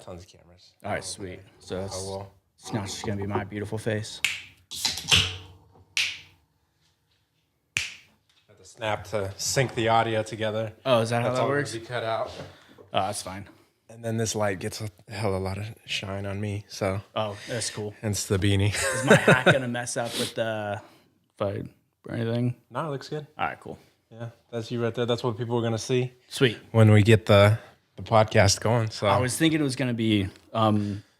tons of cameras. All right, sweet. So I will. it's not just gonna be my beautiful face. Have to snap to sync the audio together. Oh, is that how That's that all works? gonna be cut out. Oh, that's fine. And then this light gets a hell of a lot of shine on me. So Oh, that's cool. hence the beanie. Is my hat gonna mess up with the fight or anything? No, it looks good. All right, cool. Yeah, that's you right there. That's what people are gonna see Sweet. when we get the podcast going. So I was thinking it was gonna be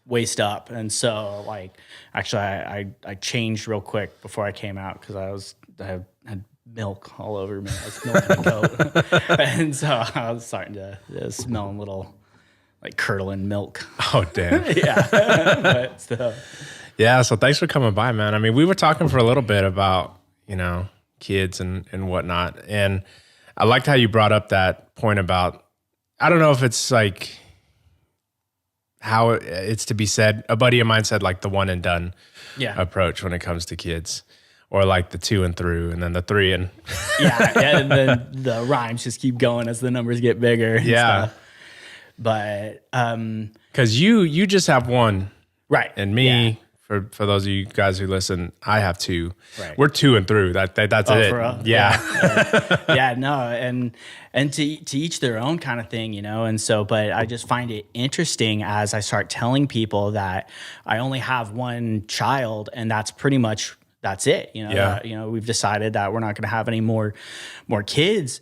waist up, and so like actually I changed real quick before I came out because I had milk all over me. I was milking a goat, and so I was starting to smell a little like curdling milk. oh damn. Yeah, but still. Yeah, so thanks for coming by, man. I mean, we were talking for a little bit about, kids and whatnot. And I liked how you brought up that point about, I don't know if it's like how it's to be said. A buddy of mine said like the one and done approach when it comes to kids, or like the 2 and through and then the 3 and. Yeah, and then the rhymes just keep going as the numbers get bigger. And stuff. But because you just have one, right, and me, for those of you guys who listen, I have 2. Right. We're 2 and through. That's it. For real? Yeah. Yeah, no, and to each their own kind of thing, and so, but I just find it interesting as I start telling people that I only have one child, and that's pretty much it. We've decided that we're not going to have any more kids.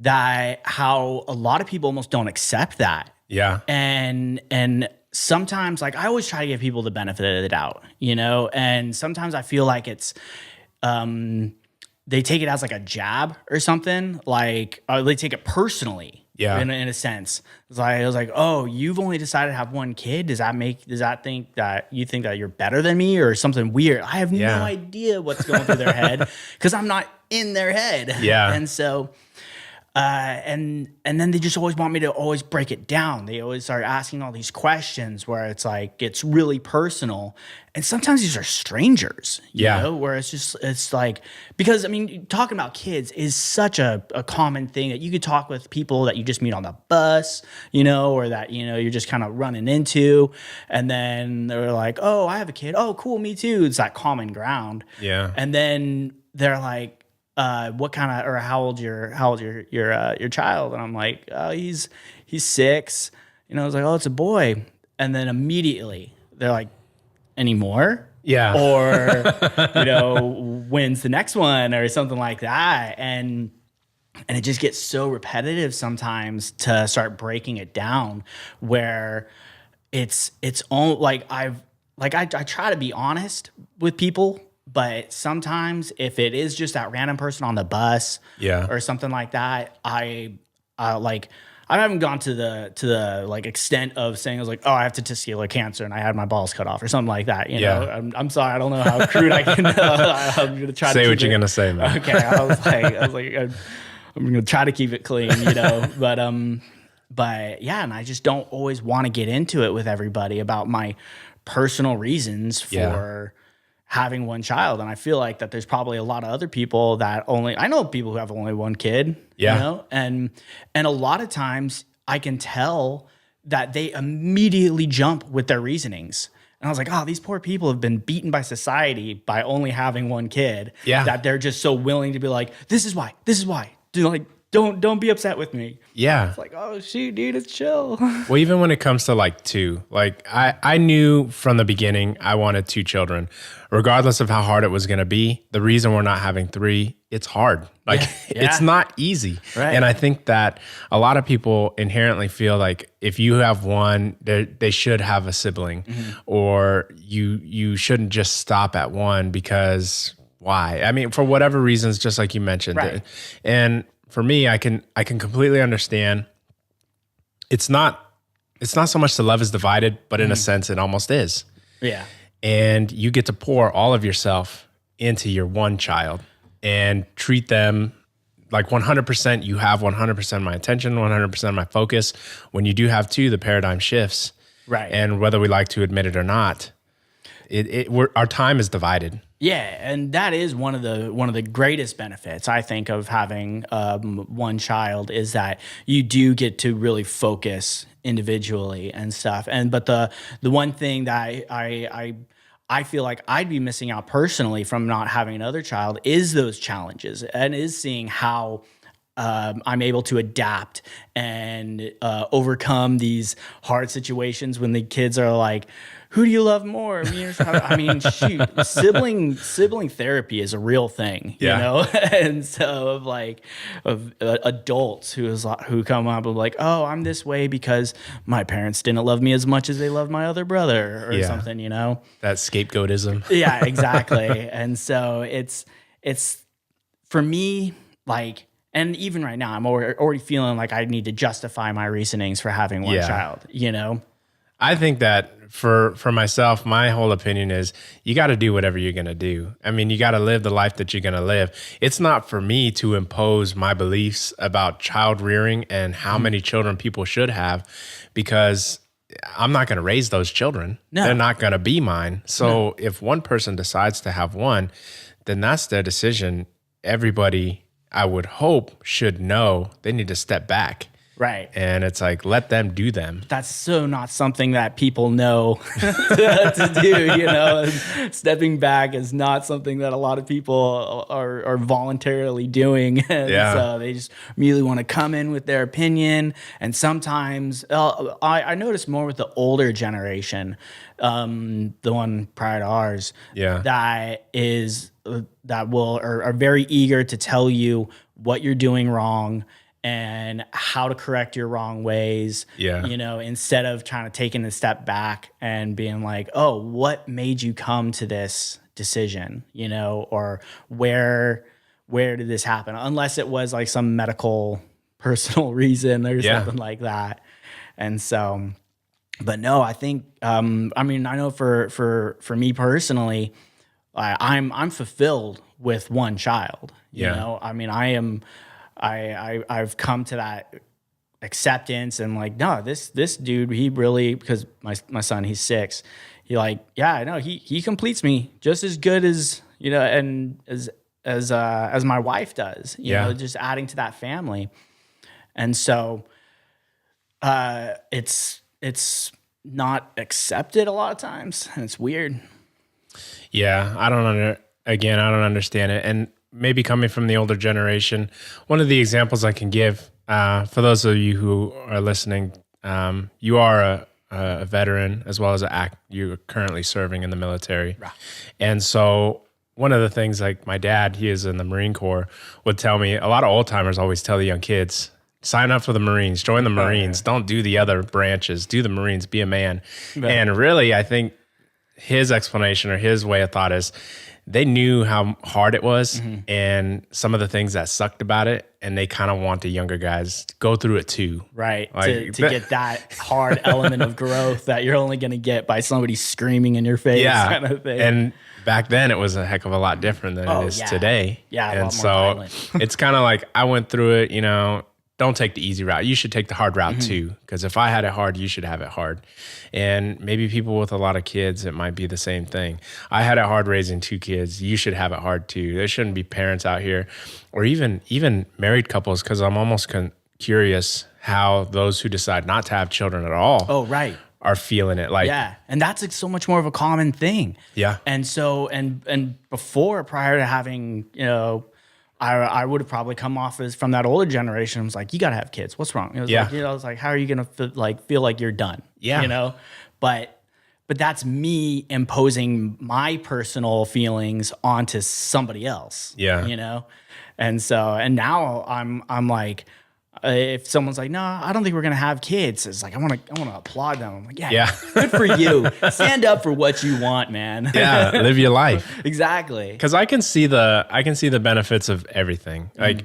That how a lot of people almost don't accept that. Yeah. And sometimes, like, I always try to give people the benefit of the doubt, and sometimes I feel like it's, they take it as like a jab or something, like, or they take it personally. Yeah. In a sense. It's like, I was like, oh, you've only decided to have one kid. Does that think that you think that you're better than me or something weird? I have no idea what's going through their head because I'm not in their head. Yeah. And so, and then they just always want me to always break it down. They always start asking all these questions where it's like, it's really personal. And sometimes these are strangers, you know, where it's like, because I mean, talking about kids is such a common thing that you could talk with people that you just meet on the bus, or that, you're just kind of running into. And then they're like, oh, I have a kid. Oh, cool. Me too. It's that common ground. Yeah. And then they're like, what kind of, or how old your child? And I'm like, oh, he's 6. I was like, oh, it's a boy. And then immediately they're like, any more? Yeah. Or, when's the next one or something like that. And it just gets so repetitive sometimes to start breaking it down where it's all like I try to be honest with people. But sometimes if it is just that random person on the bus or something like that, I haven't gone to the like extent of saying I was like, oh, I have testicular cancer and I had my balls cut off or something like that. I'm sorry, I don't know how crude I can. I'm gonna try to say what you're gonna say, man. Okay, I was like, I'm gonna try to keep it clean, But yeah, and I just don't always want to get into it with everybody about my personal reasons for having one child. And I feel like that there's probably a lot of other people that I know people who have only one kid, and a lot of times I can tell that they immediately jump with their reasonings. And I was like, oh, these poor people have been beaten by society by only having one kid. Yeah. That they're just so willing to be like, this is why. Don't be upset with me. Yeah. It's like, oh shoot, dude, it's chill. Well, even when it comes to like 2, like I knew from the beginning I wanted 2 children, regardless of how hard it was going to be. The reason we're not having 3, it's hard. Like it's not easy. Right. And I think that a lot of people inherently feel like if you have one, they should have a sibling, or you shouldn't just stop at one because why? I mean, for whatever reasons, just like you mentioned. Right. And for me, I can completely understand. It's not so much the love is divided, but in a sense, it almost is. Yeah. And you get to pour all of yourself into your one child and treat them like 100%. You have 100% of my attention, 100% of my focus. When you do have 2, the paradigm shifts. Right. And whether we like to admit it or not, our time is divided. Yeah, and that is one of the greatest benefits I think of having one child is that you do get to really focus individually and stuff. And but the one thing that I feel like I'd be missing out personally from not having another child is those challenges and is seeing how I'm able to adapt and overcome these hard situations when the kids are like, "Who do you love more?" I mean, shoot, sibling therapy is a real thing, you know. And so of adults who come up and like, "Oh, I'm this way because my parents didn't love me as much as they loved my other brother," or something, you know. That scapegoatism. Yeah, exactly. And so it's for me like. And even right now, I'm already feeling like I need to justify my reasonings for having one child, you know? I think that for myself, my whole opinion is you got to do whatever you're going to do. I mean, you got to live the life that you're going to live. It's not for me to impose my beliefs about child rearing and how many children people should have, because I'm not going to raise those children. No. They're not going to be mine. So if one person decides to have one, then that's their decision. Everybody, I would hope, should know they need to step back. Right. And it's like, let them do them. That's so not something that people know to do, you know. Stepping back is not something that a lot of people are voluntarily doing. And so they just immediately want to come in with their opinion. And sometimes I notice more with the older generation, the one prior to ours, that are very eager to tell you what you're doing wrong and how to correct your wrong ways, you know, instead of trying to taking a step back and being like, oh, what made you come to this decision, you know, or where did this happen? Unless it was like some medical personal reason or something like that. And so, but no, I think, I mean, I know for me personally, I'm fulfilled with one child, you know. I mean, I've come to that acceptance and like, no, this dude, he really, because my son, he's 6, he like, he completes me just as good as, you know, and as my wife does, you know, just adding to that family. And so it's not accepted a lot of times, and it's weird. Yeah, I don't understand it. And maybe coming from the older generation, one of the examples I can give for those of you who are listening, you are a veteran as well as you're currently serving in the military. Right. And so one of the things, like my dad, he is in the Marine Corps, would tell me, a lot of old timers always tell the young kids, sign up for the Marines, join the Marines, don't do the other branches, do the Marines, be a man. Right. And really, I think his explanation or his way of thought is they knew how hard it was and some of the things that sucked about it, and they kind of want the younger guys to go through it too. Right, like, to get that hard element of growth that you're only going to get by somebody screaming in your face kind of thing. And back then it was a heck of a lot different than it is today. Yeah, and so it's kind of like I went through it, you know. Don't take the easy route. You should take the hard route too. Because if I had it hard, you should have it hard. And maybe people with a lot of kids, it might be the same thing. I had it hard raising 2 kids. You should have it hard too. There shouldn't be parents out here, or even married couples, because I'm almost curious how those who decide not to have children at all are feeling it. Like, and that's like so much more of a common thing. Yeah. And so, and before, prior to having, you know, I would have probably come off as from that older generation. I was like, you got to have kids. What's wrong? It was like, you know, I was like, how are you going to feel like you're done? Yeah. You know, but that's me imposing my personal feelings onto somebody else. Yeah. You know? And so, and now I'm like, if someone's like, no, I don't think we're gonna have kids, it's like I want to applaud them. I'm like, yeah, good for you. Stand up for what you want, man. Yeah, live your life. Exactly. Because I can see the benefits of everything, like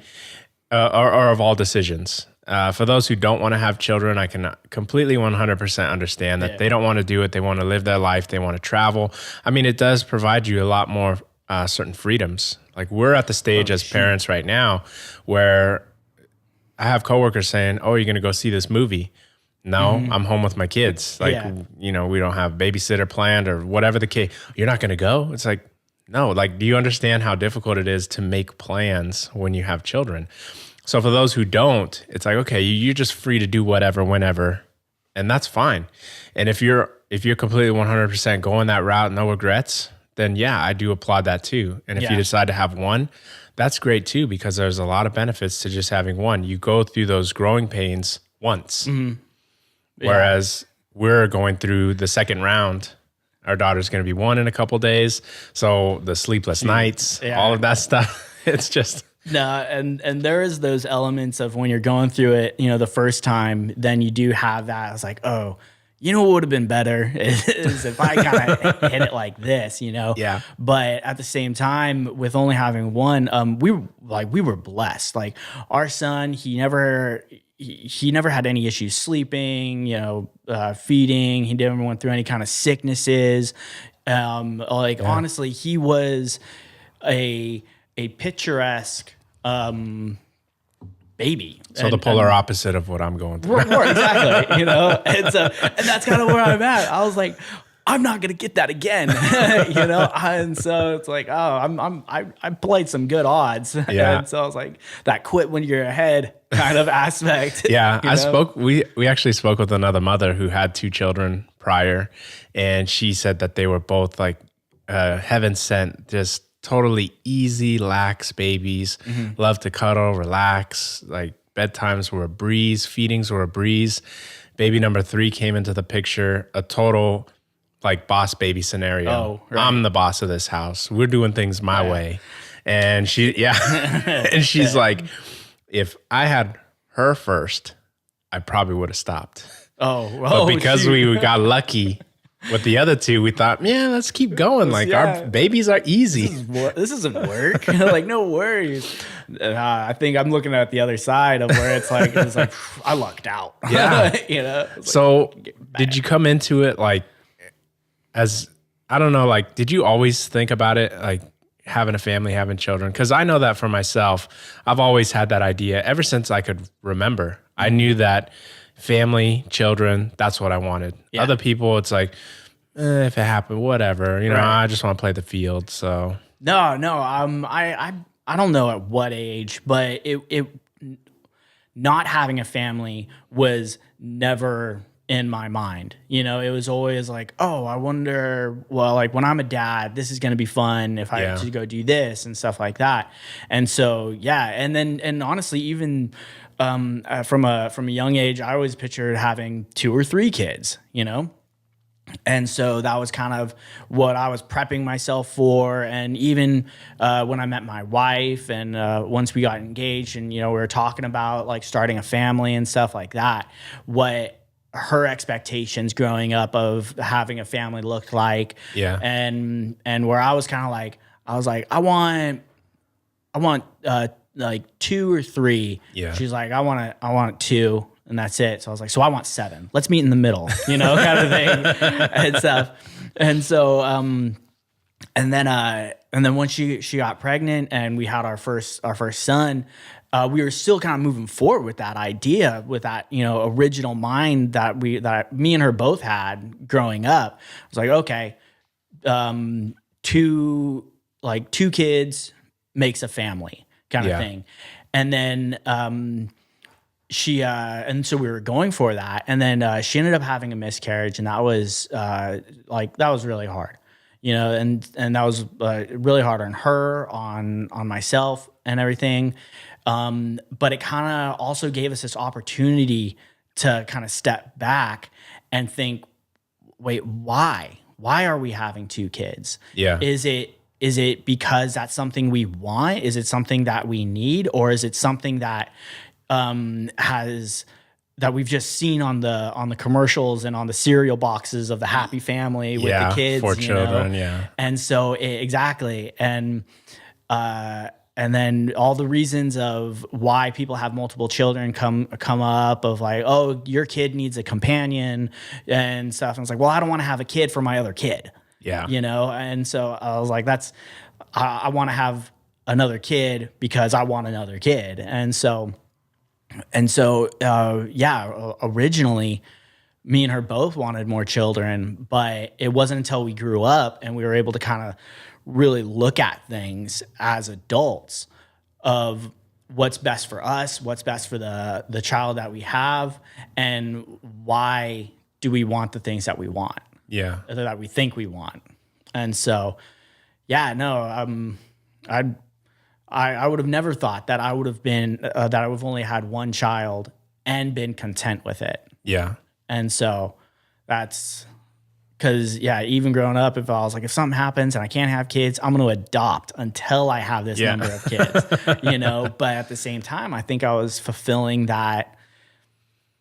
or of all decisions. For those who don't want to have children, I can completely 100% understand that they don't want to do it. They want to live their life. They want to travel. I mean, it does provide you a lot more certain freedoms. Like we're at the stage as parents right now where I have coworkers saying, "Oh, you're going to go see this movie?" No, I'm home with my kids. Like, you know, we don't have babysitter planned or whatever the case. You're not going to go? It's like, No, like, do you understand how difficult it is to make plans when you have children? So for those who don't, it's like, okay, you're just free to do whatever, whenever, and that's fine. And if you're completely 100% going that route, no regrets, then yeah, I do applaud that too. And if you decide to have one, that's great too, because there's a lot of benefits to just having one. You go through those growing pains once, whereas we're going through the second round. Our daughter's going to be 1 in a couple days. So the sleepless nights, all of that stuff, it's just... No, and there is those elements of when you're going through it, the first time, then you do have that. It's like, oh, what would have been better is if I kind of hit it like this, Yeah. But at the same time, with only having one, we were blessed. Like our son, he never had any issues sleeping, feeding. He never went through any kind of sicknesses. Honestly, he was a picturesque baby. So the polar opposite of what I'm going through. Exactly. And that's kind of where I'm at. I was like, I'm not gonna get that again. And so it's like, I played some good odds. Yeah. And so I was like, that quit when you're ahead kind of aspect. Yeah. We actually spoke with another mother who had 2 children prior, and she said that they were both like heaven sent, just totally easy, lax babies. Love to cuddle, relax. Like bedtimes were a breeze, feedings were a breeze. Baby number 3 came into the picture, a total like boss baby scenario. Oh, right. I'm the boss of this house. We're doing things my way. And and she's like, if I had her first, I probably would have stopped. But because we got lucky with the other 2, we thought, let's keep going. Like our babies are easy. This isn't work. Like, no worries. I think I'm looking at the other side of where it's like I lucked out. Yeah. So did you come into it like as, I don't know, like, did you always think about it like having a family, having children? Because I know that for myself, I've always had that idea ever since I could remember. I knew that family, children, that's what I wanted. Yeah. Other people, it's like, if it happened, whatever. I just want to play the field. So no. I don't know at what age, but it not having a family was never in my mind. It was always like, oh, I wonder, well, like when I'm a dad, this is going to be fun if I have to go do this and stuff like that. And so, and honestly, even from a young age, I always pictured having 2 or 3 kids, And so that was kind of what I was prepping myself for. And even when I met my wife and once we got engaged and, we were talking about like starting a family and stuff like that, what her expectations growing up of having a family looked like. Yeah. And where I was kind of like, I want like 2 or 3. Yeah. She's like, I want 2. And that's it. So I was like, so I want 7. Let's meet in the middle, kind of thing and stuff. And so, and then once she got pregnant and we had our first son, we were still kind of moving forward with that idea, with that, original mind that me and her both had growing up. I was like, okay, 2 kids makes a family kind of thing. And then, and so we were going for that. And then, she ended up having a miscarriage, and that was, that was really hard, and that was really hard on her, on myself and everything. But it kind of also gave us this opportunity to kind of step back and think, wait, why are we having 2 kids? Yeah. Is it because that's something we want? Is it something that we need? Or is it something that that we've just seen on the commercials and on the cereal boxes of the happy family with the kids, 4 children, yeah. And so exactly. And then all the reasons of why people have multiple children come up of like, oh, your kid needs a companion and stuff. And it's like, well, I don't want to have a kid for my other kid. Yeah. And so I was like, I want to have another kid because I want another kid. And so, originally me and her both wanted more children, but it wasn't until we grew up and we were able to kind of really look at things as adults of what's best for us, what's best for the child that we have, and why do we want the things that we want, that we think we want. And so, yeah, no, I would have never thought that I would have been that I would have only had one child and been content with it. Yeah. And so that's because, even growing up, if I was like, if something happens and I can't have kids, I'm going to adopt until I have this number of kids, But at the same time, I think I was fulfilling that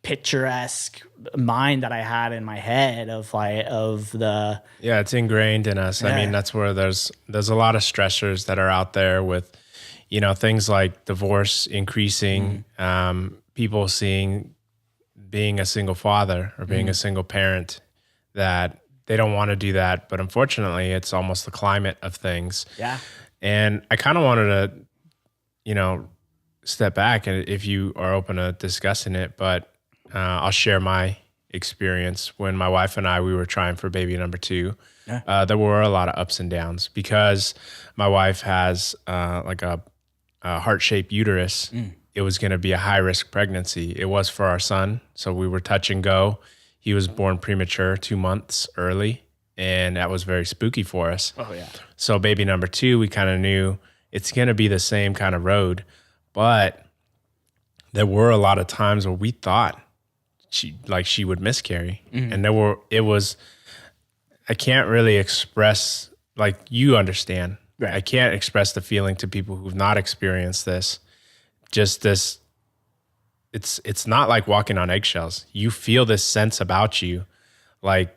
picturesque mind that I had in my head it's ingrained in us. I mean, that's where there's a lot of stressors that are out there with, things like divorce increasing, people seeing being a single father or being a single parent, that they don't want to do that. But unfortunately, it's almost the climate of things. Yeah. And I kind of wanted to, step back, and if you are open to discussing it, but I'll share my experience when my wife and we were trying for baby number 2. Yeah. There were a lot of ups and downs because my wife has like a heart-shaped uterus. It was going to be a high-risk pregnancy. It was for our son, so we were touch and go. He was born premature, 2 months early, and that was very spooky for us. Oh, yeah. So baby number 2, we kind of knew it's going to be the same kind of road, but there were a lot of times where we thought she would miscarry. And I can't really express, like you understand. Right. I can't express the feeling to people who've not experienced this. Just this, it's not like walking on eggshells. You feel this sense about you, like,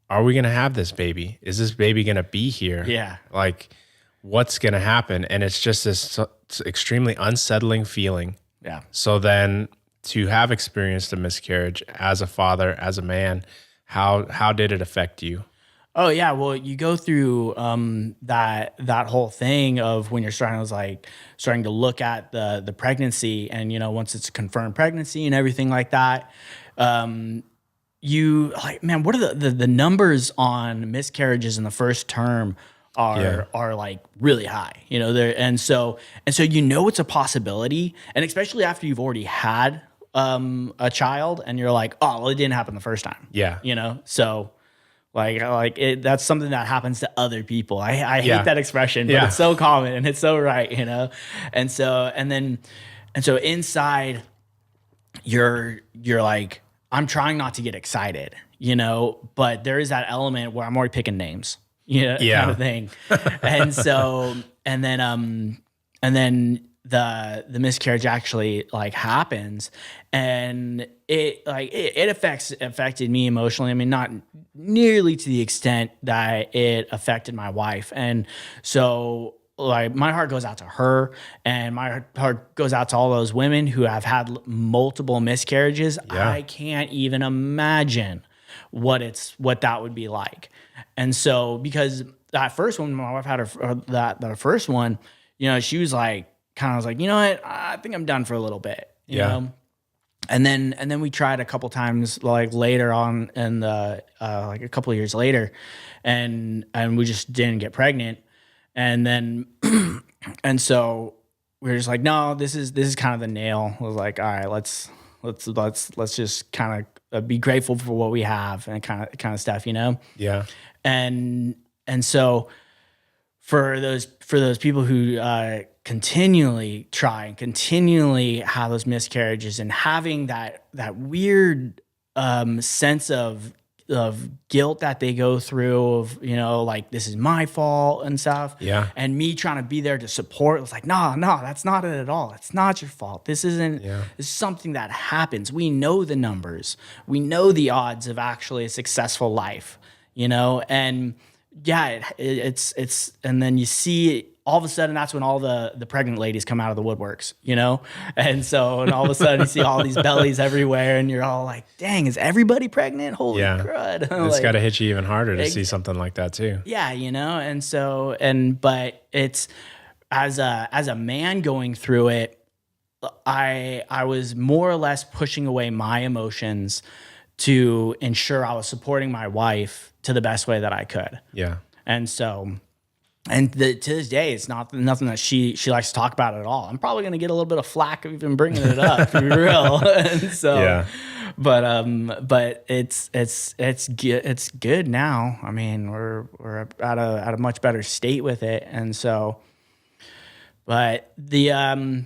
are we going to have this baby? Is this baby going to be here? Yeah. Like, what's going to happen? And it's just this extremely unsettling feeling. Yeah. So then to have experienced a miscarriage as a father, as a man, how did it affect you? Oh yeah, well you go through that whole thing of when you're starting to look at the pregnancy, and once it's a confirmed pregnancy and everything like that, you like, man, what are the numbers on miscarriages in the first term are like really high, and so it's a possibility, and especially after you've already had a child and you're like, oh well, it didn't happen the first time, so. That's something that happens to other people. I hate that expression, but it's so common and it's so right, And so inside you're like, I'm trying not to get excited, but there is that element where I'm already picking names, kind of thing. And so, and then the miscarriage actually happens, and it affected me emotionally. I mean, not nearly to the extent that it affected my wife. And so my heart goes out to her, and my heart goes out to all those women who have had multiple miscarriages. I can't even imagine what that would be like. And so, because that first one, my wife had that first one, she was like, you know what? I think I'm done for a little bit, you know? And then we tried a couple times, later on in the, a couple of years later, and we just didn't get pregnant. And then, and so we were just like, no, this is kind of the nail. I was like, all right, let's just kind of be grateful for what we have, and kind of stuff, Yeah. And so for those people who, continually try and continually have those miscarriages, and having that weird sense of guilt that they go through of, this is my fault and stuff. Yeah. And me trying to be there to support. It was like, no, that's not it at all. It's not your fault. This isn't, this is something that happens. We know the numbers. We know the odds of actually a successful life, and it's, and then you see all of a sudden, that's when all the pregnant ladies come out of the woodworks, And so, and all of a sudden you see all these bellies everywhere, and you're all like, dang, is everybody pregnant? Holy crud. It's got to hit you even harder to see something like that too. Yeah, and so, but it's, as a man going through it, I was more or less pushing away my emotions to ensure I was supporting my wife to the best way that I could. Yeah. And so, to this day, it's nothing that she likes to talk about at all. I'm probably going to get a little bit of flack of even bringing it up, to be real. And so, Yeah. but it's good now. I mean, we're at a much better state with it. And so, but the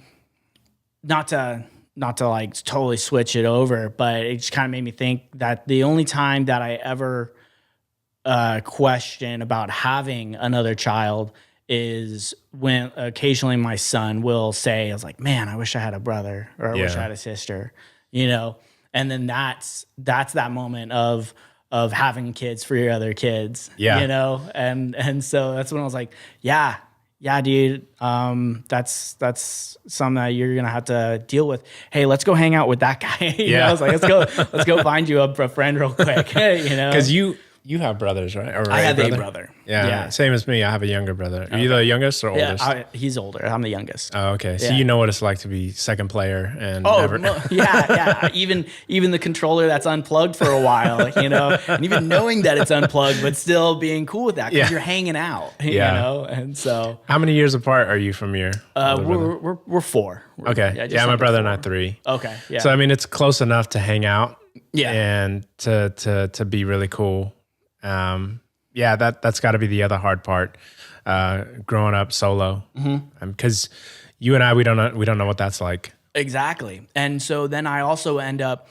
not to like totally switch it over, but it just kind of made me think that the only time that I ever question about having another child is when occasionally my son will say, I was like, man, I wish I had a brother, or I wish I had a sister, you know? And then that's that moment of having kids for your other kids, you know? And so that's when I was like, yeah, dude, that's something that you're gonna have to deal with. Hey, let's go hang out with that guy. You know? I was like, let's go find you a friend real quick. You know, because you have brothers, right? Or I have a brother. Yeah, same as me. I have a younger brother. Are you the youngest or oldest? Yeah, he's older. I'm the youngest. Oh, okay. So you know what it's like to be second player and yeah. Even the controller that's unplugged for a while, you know, and even knowing that it's unplugged, but still being cool with that because you're hanging out, you know. And so, how many years apart are you from your? We're 4. Okay. My brother and I 3. Okay. Yeah. So I mean, it's close enough to hang out. Yeah. And to be really cool. That's got to be the other hard part, growing up solo, because you and I we don't know what that's like. Exactly. And so then I also end up,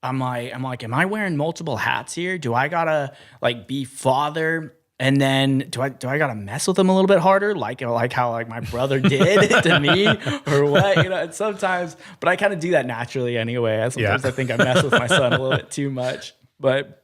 I'm like, am I wearing multiple hats here? Do I gotta like be father? And then do I gotta mess with him a little bit harder, like how like my brother did to me, or what? You know, and sometimes, but I kind of do that naturally anyway. Sometimes I think I mess with my son a little bit too much, but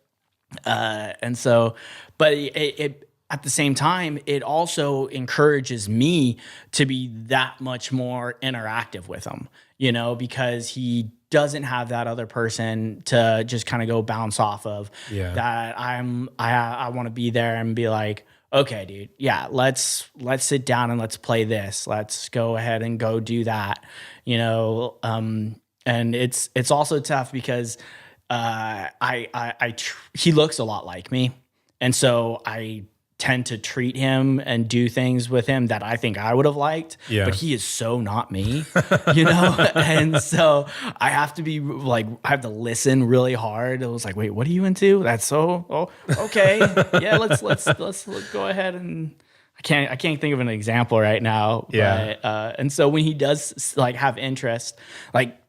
and so, but it at the same time, it also encourages me to be that much more interactive with him, you know, because he doesn't have that other person to just kind of go bounce off of. That I want to be there and be like, okay, dude, let's sit down and let's play this. Let's go ahead and go do that, you know. And it's also tough because he looks a lot like me, and so I tend to treat him and do things with him that I think I would have liked, but he is so not me, you know? And so I have to be like, I have to listen really hard. It was like, wait, what are you into? That's okay. Yeah. Let's go ahead. And I can't think of an example right now. Yeah. But, and so when he does like have interest, like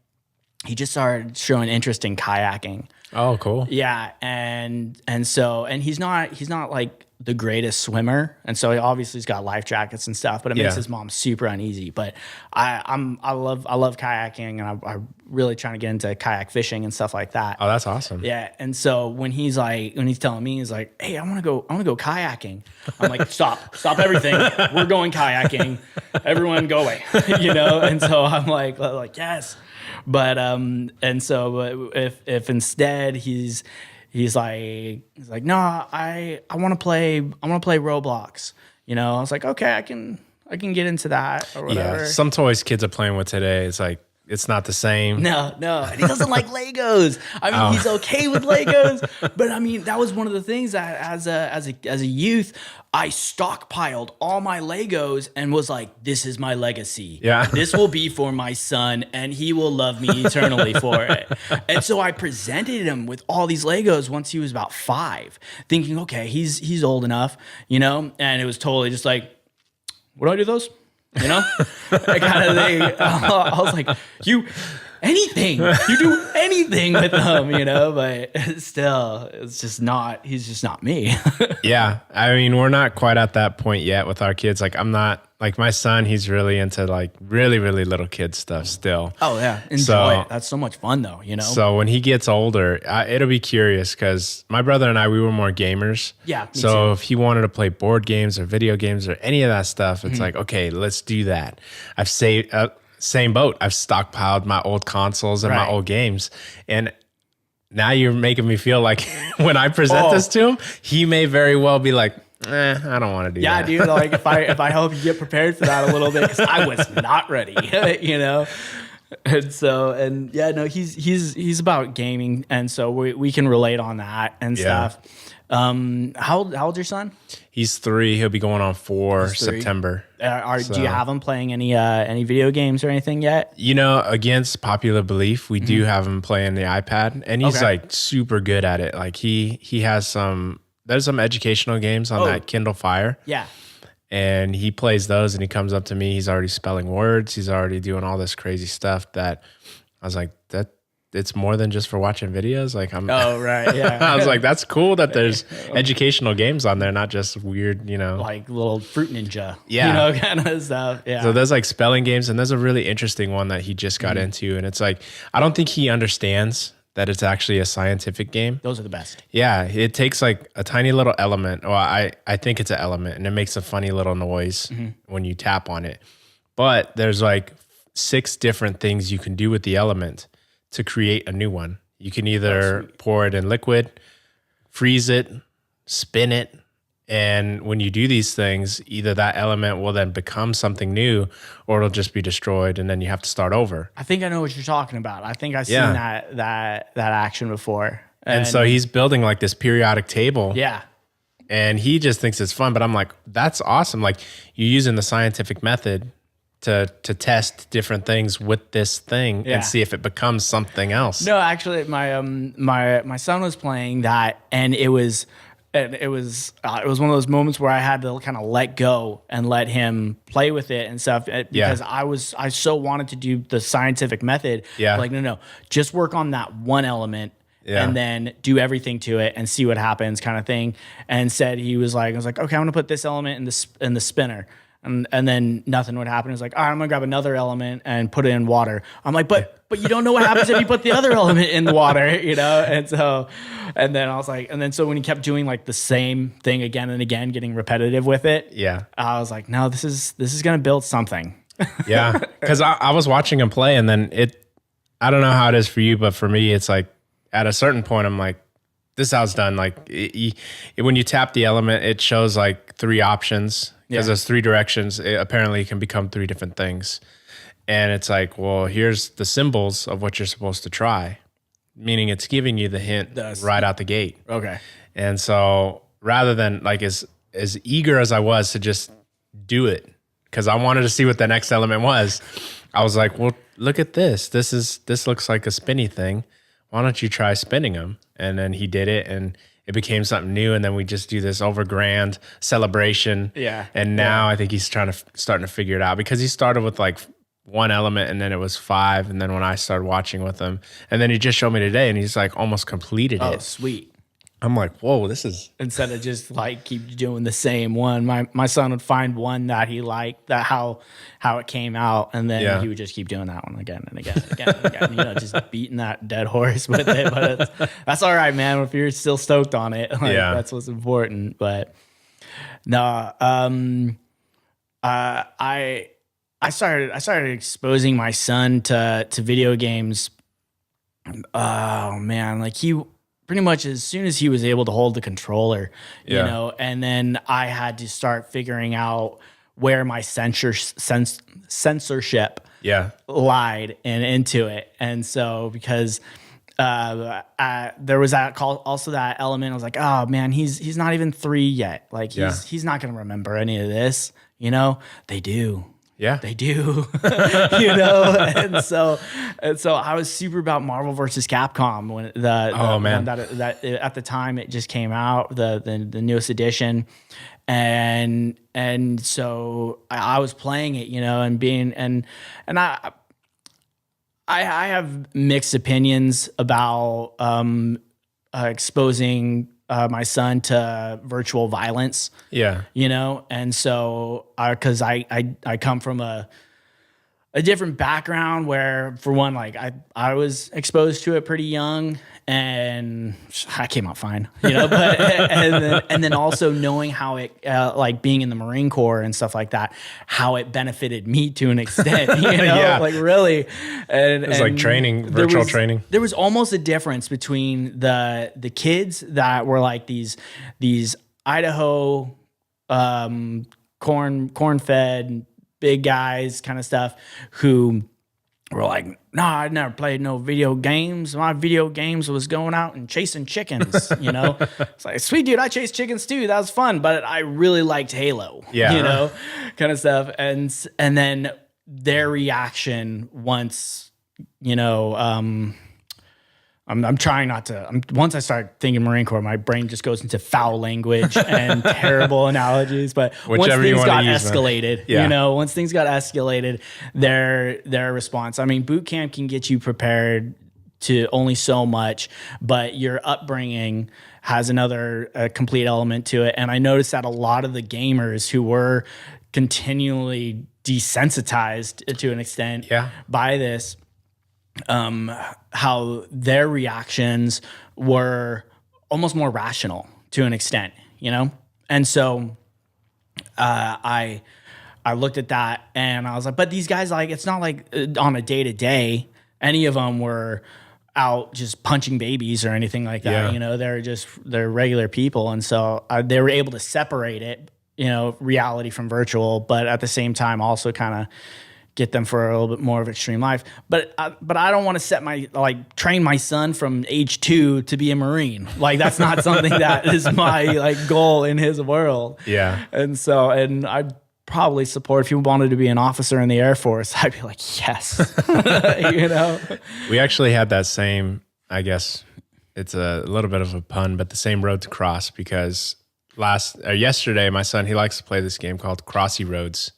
he just started showing interest in kayaking. Oh, cool. Yeah. And so he's not like the greatest swimmer, and so he obviously has got life jackets and stuff, but it makes his mom super uneasy. But I love kayaking, and I'm really trying to get into kayak fishing and stuff like that. Oh, that's awesome. Yeah. And so when he's telling me, he's like, hey, I want to go kayaking. I'm like, stop everything. We're going kayaking. Everyone go away. You know? And so I'm like, yes. But and so if instead he's like, no, I want to play Roblox. You know, I was like, okay, I can get into that or whatever. Yeah, some toys kids are playing with today, it's like, it's not the same. No. And he doesn't like Legos. I mean, he's okay with Legos, but I mean, that was one of the things that as a youth, I stockpiled all my Legos and was like, this is my legacy. Yeah. This will be for my son and he will love me eternally for it. And so I presented him with all these Legos once he was about 5, thinking, okay, he's old enough, you know? And it was totally just like, what do I do those? You know, that kind of thing. I was like, you do anything with them, you know, but still, he's just not me. Yeah. I mean, we're not quite at that point yet with our kids. Like, I'm not, like my son, he's really into like really, really little kid stuff still. Oh yeah. Enjoy it. That's so much fun though, you know? So when he gets older, it'll be curious because my brother and I, we were more gamers. Yeah. Me so too. if he wanted to play board games or video games or any of that stuff, it's like, okay, let's do that. I've saved, same boat. I've stockpiled my old consoles and my old games. And now you're making me feel like when I present this to him, he may very well be like, I don't want to do that. Yeah, dude. Like if I hope you get prepared for that a little bit, because I was not ready, you know? And yeah, no, he's about gaming, and so we can relate on that and stuff. How old's your son? He's 3. He'll be going on 4 He's 3. September. Do you have him playing any video games or anything yet? You know, against popular belief, we do have him playing the iPad, and he's like super good at it. Like he has there's some educational games on that Kindle Fire. Yeah. And he plays those, and he comes up to me. He's already spelling words. He's already doing all this crazy stuff that I was like, that it's more than just for watching videos. Like Oh, right. Yeah. I was like, that's cool that there's educational games on there, not just weird, like little Fruit Ninja, Yeah. Kind of stuff. Yeah. So there's like spelling games, and there's a really interesting one that he just got into. And it's like, I don't think he understands that it's actually a scientific game. Those are the best. Yeah, it takes like a tiny little element. Well, I think it's an element, and it makes a funny little noise when you tap on it. But there's like 6 different things you can do with the element to create a new one. You can either pour it in liquid, freeze it, spin it, and when you do these things, either that element will then become something new, or it'll just be destroyed, and then you have to start over. I think I know what you're talking about. I think I've seen that action before. And so he's building like this periodic table. Yeah. And he just thinks it's fun, but I'm like, that's awesome. Like, you're using the scientific method to test different things with this thing and see if it becomes something else. No, actually, my son was playing that, and it was one of those moments where I had to kind of let go and let him play with it and stuff because I so wanted to do the scientific method. Yeah. Like, no, just work on that one element. And then do everything to it and see what happens, kind of thing. And said I was like, okay, I'm gonna put this element in the spinner, and then nothing would happen. It was like, all right, I'm gonna grab another element and put it in water. I'm like, but you don't know what happens if you put the other element in the water, And then I was like, so when he kept doing like the same thing again and again, getting repetitive with it, I was like, no, this is gonna build something. Yeah, because I was watching him play, and then I don't know how it is for you, but for me, it's like, at a certain point, I'm like, this is how it's done. Like when you tap the element, it shows like 3 options because there's 3 directions. It apparently can become 3 different things. And it's like, well, here's the symbols of what you're supposed to try, meaning it's giving you the hint right out the gate. Okay. And so rather than like as eager as I was to just do it, because I wanted to see what the next element was, I was like, well, look at this. This looks like a spinny thing. Why don't you try spinning them? And then he did it, and it became something new. And then we just do this over grand celebration. Yeah. And now I think he's starting to figure it out, because he started with like 1 element, and then it was 5. And then when I started watching with him, and then he just showed me today, and he's like almost completed it. Oh, sweet. I'm like, whoa, this is... Instead of just like keep doing the same one, my son would find one that he liked, that how it came out, and then he would just keep doing that one again and again and again and again. Just beating that dead horse with it. But that's all right, man. If you're still stoked on it, that's what's important. But no, I started exposing my son to video games. Oh man, like he pretty much as soon as he was able to hold the controller, and then I had to start figuring out where my censorship lied into it. And so because there was also that element, I was like, oh man, he's not even 3 yet. Like he's not going to remember any of this, They do. Yeah, they do, and so I was super about Marvel versus Capcom when that at the time it just came out, the newest edition, and so I was playing it, and being and I have mixed opinions about exposing my son to virtual violence, and so because I come from a different background where, for one, like I was exposed to it pretty young, and I came out fine, but and then also knowing how it like being in the Marine Corps and stuff like that, how it benefited me to an extent, like really, and it was like training, virtual training. There was almost a difference between the kids that were like these Idaho corn fed big guys kind of stuff who were like, nah, I never played no video games. My video games was going out and chasing chickens, you know? It's like, sweet dude, I chased chickens too. That was fun, but I really liked Halo, Yeah. you know, kind of stuff. And then their reaction once, you know, I'm trying not to. Once I start thinking Marine Corps, my brain just goes into foul language and terrible analogies. But once things got escalated, you know, once things got escalated, their response. I mean, boot camp can get you prepared to only so much, but your upbringing has another complete element to it. And I noticed that a lot of the gamers who were continually desensitized to an extent by this, how their reactions were almost more rational to an extent, you know? And so I looked at that and I was like, but these guys, like, it's not like on a day to day, any of them were out just punching babies or anything like that. You know, they're regular people. And so they were able to separate it, you know, reality from virtual, but at the same time also kind of get them for a little bit more of extreme life. But I don't want to train my son from age 2 to be a Marine. Like, that's not something that is my like goal in his world. Yeah. And so, and I'd probably support if you wanted to be an officer in the Air Force, I'd be like, yes, you know? We actually had that same, I guess it's a little bit of a pun, but the same road to cross, because yesterday, my son, he likes to play this game called Crossy Roads.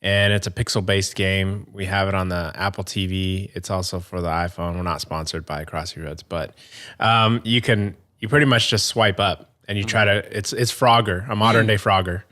And it's a pixel-based game. We have it on the Apple TV. It's also for the iPhone. We're not sponsored by Crossy Roads, but you pretty much just swipe up and you try to. It's Frogger, a modern day Frogger,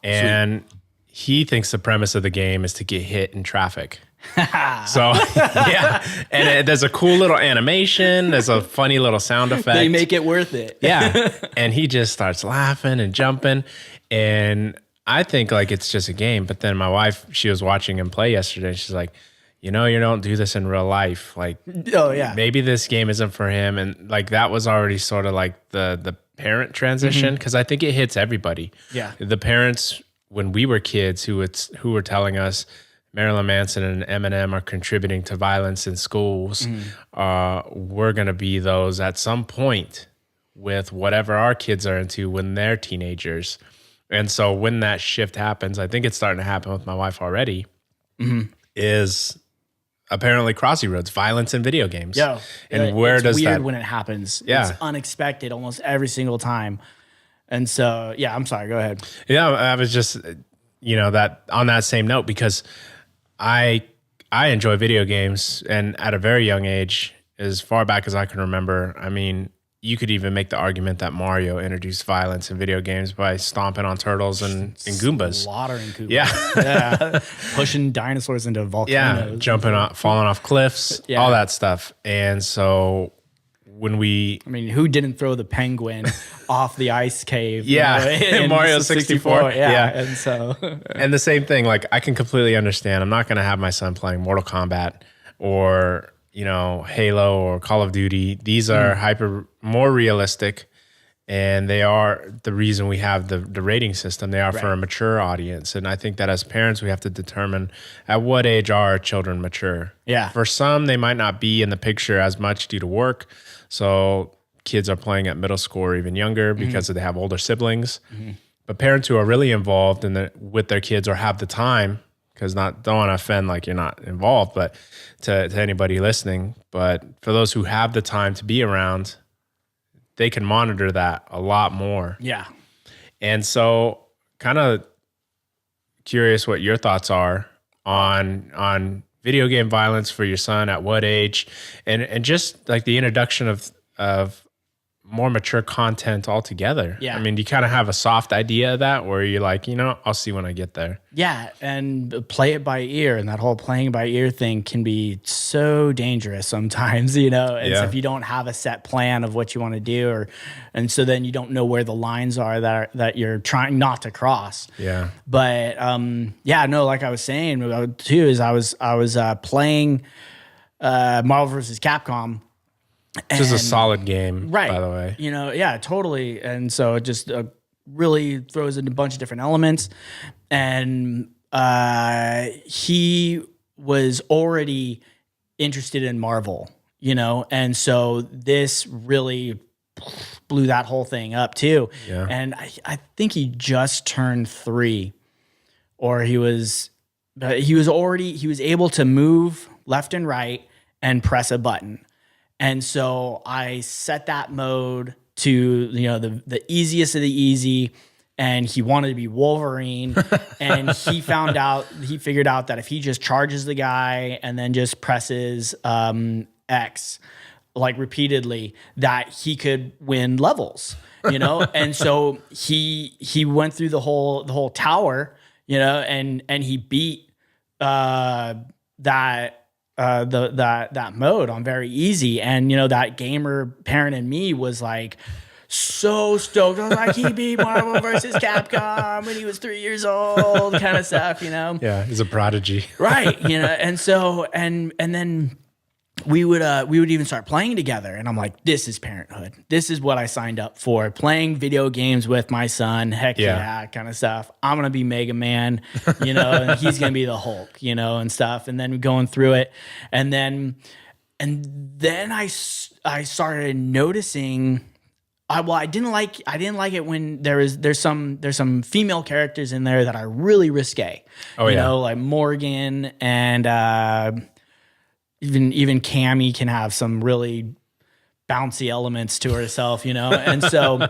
and he thinks the premise of the game is to get hit in traffic. So yeah, and there's a cool little animation. There's a funny little sound effect. They make it worth it. Yeah, and he just starts laughing and jumping and. I think like it's just a game, but then my wife, she was watching him play yesterday. She's like, you know, you don't do this in real life. Like, maybe this game isn't for him. And like, that was already sort of like the parent transition. Because I think it hits everybody. Yeah. The parents, when we were kids who were telling us Marilyn Manson and Eminem are contributing to violence in schools, we're going to be those at some point with whatever our kids are into when they're teenagers. And so when that shift happens, I think it's starting to happen with my wife already, is apparently Crossy Roads, violence in video games. Yeah. And where does that... It's weird when it happens. Yeah. It's unexpected almost every single time. And so, yeah, I'm sorry, go ahead. Yeah, I was just, you know, that on that same note, because I enjoy video games, and at a very young age, as far back as I can remember, I mean... You could even make the argument that Mario introduced violence in video games by stomping on turtles and Goombas. Slaughtering Goombas. Yeah. Pushing dinosaurs into volcanoes. Yeah, jumping off, falling off cliffs, all that stuff. And so when I mean, who didn't throw the penguin off the ice cave? Yeah, in Mario 64. Yeah. And so... and the same thing, like, I can completely understand. I'm not going to have my son playing Mortal Kombat or... you know, Halo or Call of Duty. These are more realistic, and they are the reason we have the rating system. They are for a mature audience. And I think that as parents, we have to determine at what age are our children mature. Yeah. For some, they might not be in the picture as much due to work. So kids are playing at middle school or even younger because they have older siblings. But parents who are really involved with their kids or have the time, because don't want to offend like you're not involved, but to anybody listening. But for those who have the time to be around, they can monitor that a lot more. Yeah. And so kind of curious what your thoughts are on video game violence for your son, at what age, and just like the introduction of more mature content altogether. Yeah. I mean, do you kind of have a soft idea of that where you're like, you know, I'll see when I get there? Yeah. And play it by ear. And that whole playing by ear thing can be so dangerous sometimes, you know, and so if you don't have a set plan of what you want to do, and so then you don't know where the lines are that you're trying not to cross. Yeah. But like I was saying too, is I was playing Marvel vs. Capcom. Which is a solid game, by the way. You know, yeah, totally. And so it just really throws in a bunch of different elements. And he was already interested in Marvel, you know, and so this really blew that whole thing up too. Yeah. And I think he just turned 3, or he was able to move left and right and press a button. And so I set that mode to, you know, the easiest of the easy. And he wanted to be Wolverine. And he figured out that if he just charges the guy and then just presses X like repeatedly, that he could win levels, you know? And so he went through the whole tower, you know, and he beat that mode on very easy. And, you know, that gamer parent in me was like, so stoked. I was like, he beat Marvel versus Capcom when he was 3 years old, kind of stuff, you know? Yeah, he's a prodigy. Right. You know, and so, and then we would even start playing together. And I'm like, this is parenthood. This is what I signed up for. Playing video games with my son. Heck yeah, kind of stuff. I'm going to be Mega Man, you know, and he's going to be the Hulk, you know, and stuff. And then going through it. And then I started noticing, I didn't like it when there's some female characters in there that are really risque. Oh, you know, like Morgan and even Cammy can have some really bouncy elements to herself, you know. And so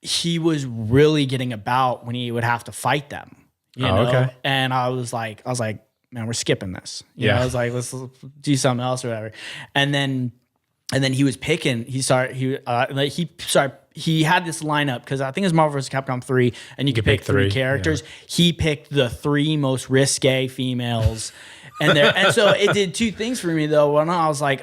he was really getting about when he would have to fight them, you know. Okay. And I was like, man, we're skipping this. You know, I was like, let's do something else or whatever. And then he was picking. He had this lineup because I think it was Marvel vs. Capcom 3, and you could pick 3 characters. Yeah. He picked the 3 most risque females, and so it did 2 things for me though. One, I was like,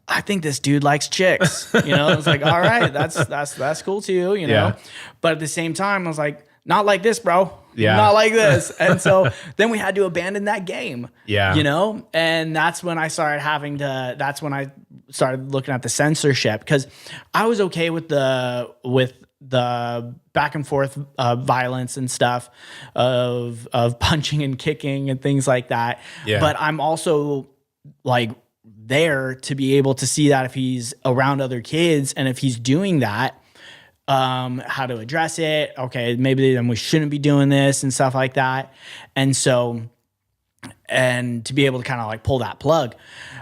I think this dude likes chicks. You know, I was like, all right, that's cool too. You know, yeah. But at the same time, I was like, not like this, bro. Yeah. Not like this. And so then we had to abandon that game. Yeah. You know? And that's when I started looking at the censorship, because I was okay with the back and forth violence and stuff of punching and kicking and things like that. Yeah. But I'm also like there to be able to see that if he's around other kids and if he's doing that, how to address it. Okay, maybe then we shouldn't be doing this and stuff like that. And so, and to be able to kind of like pull that plug,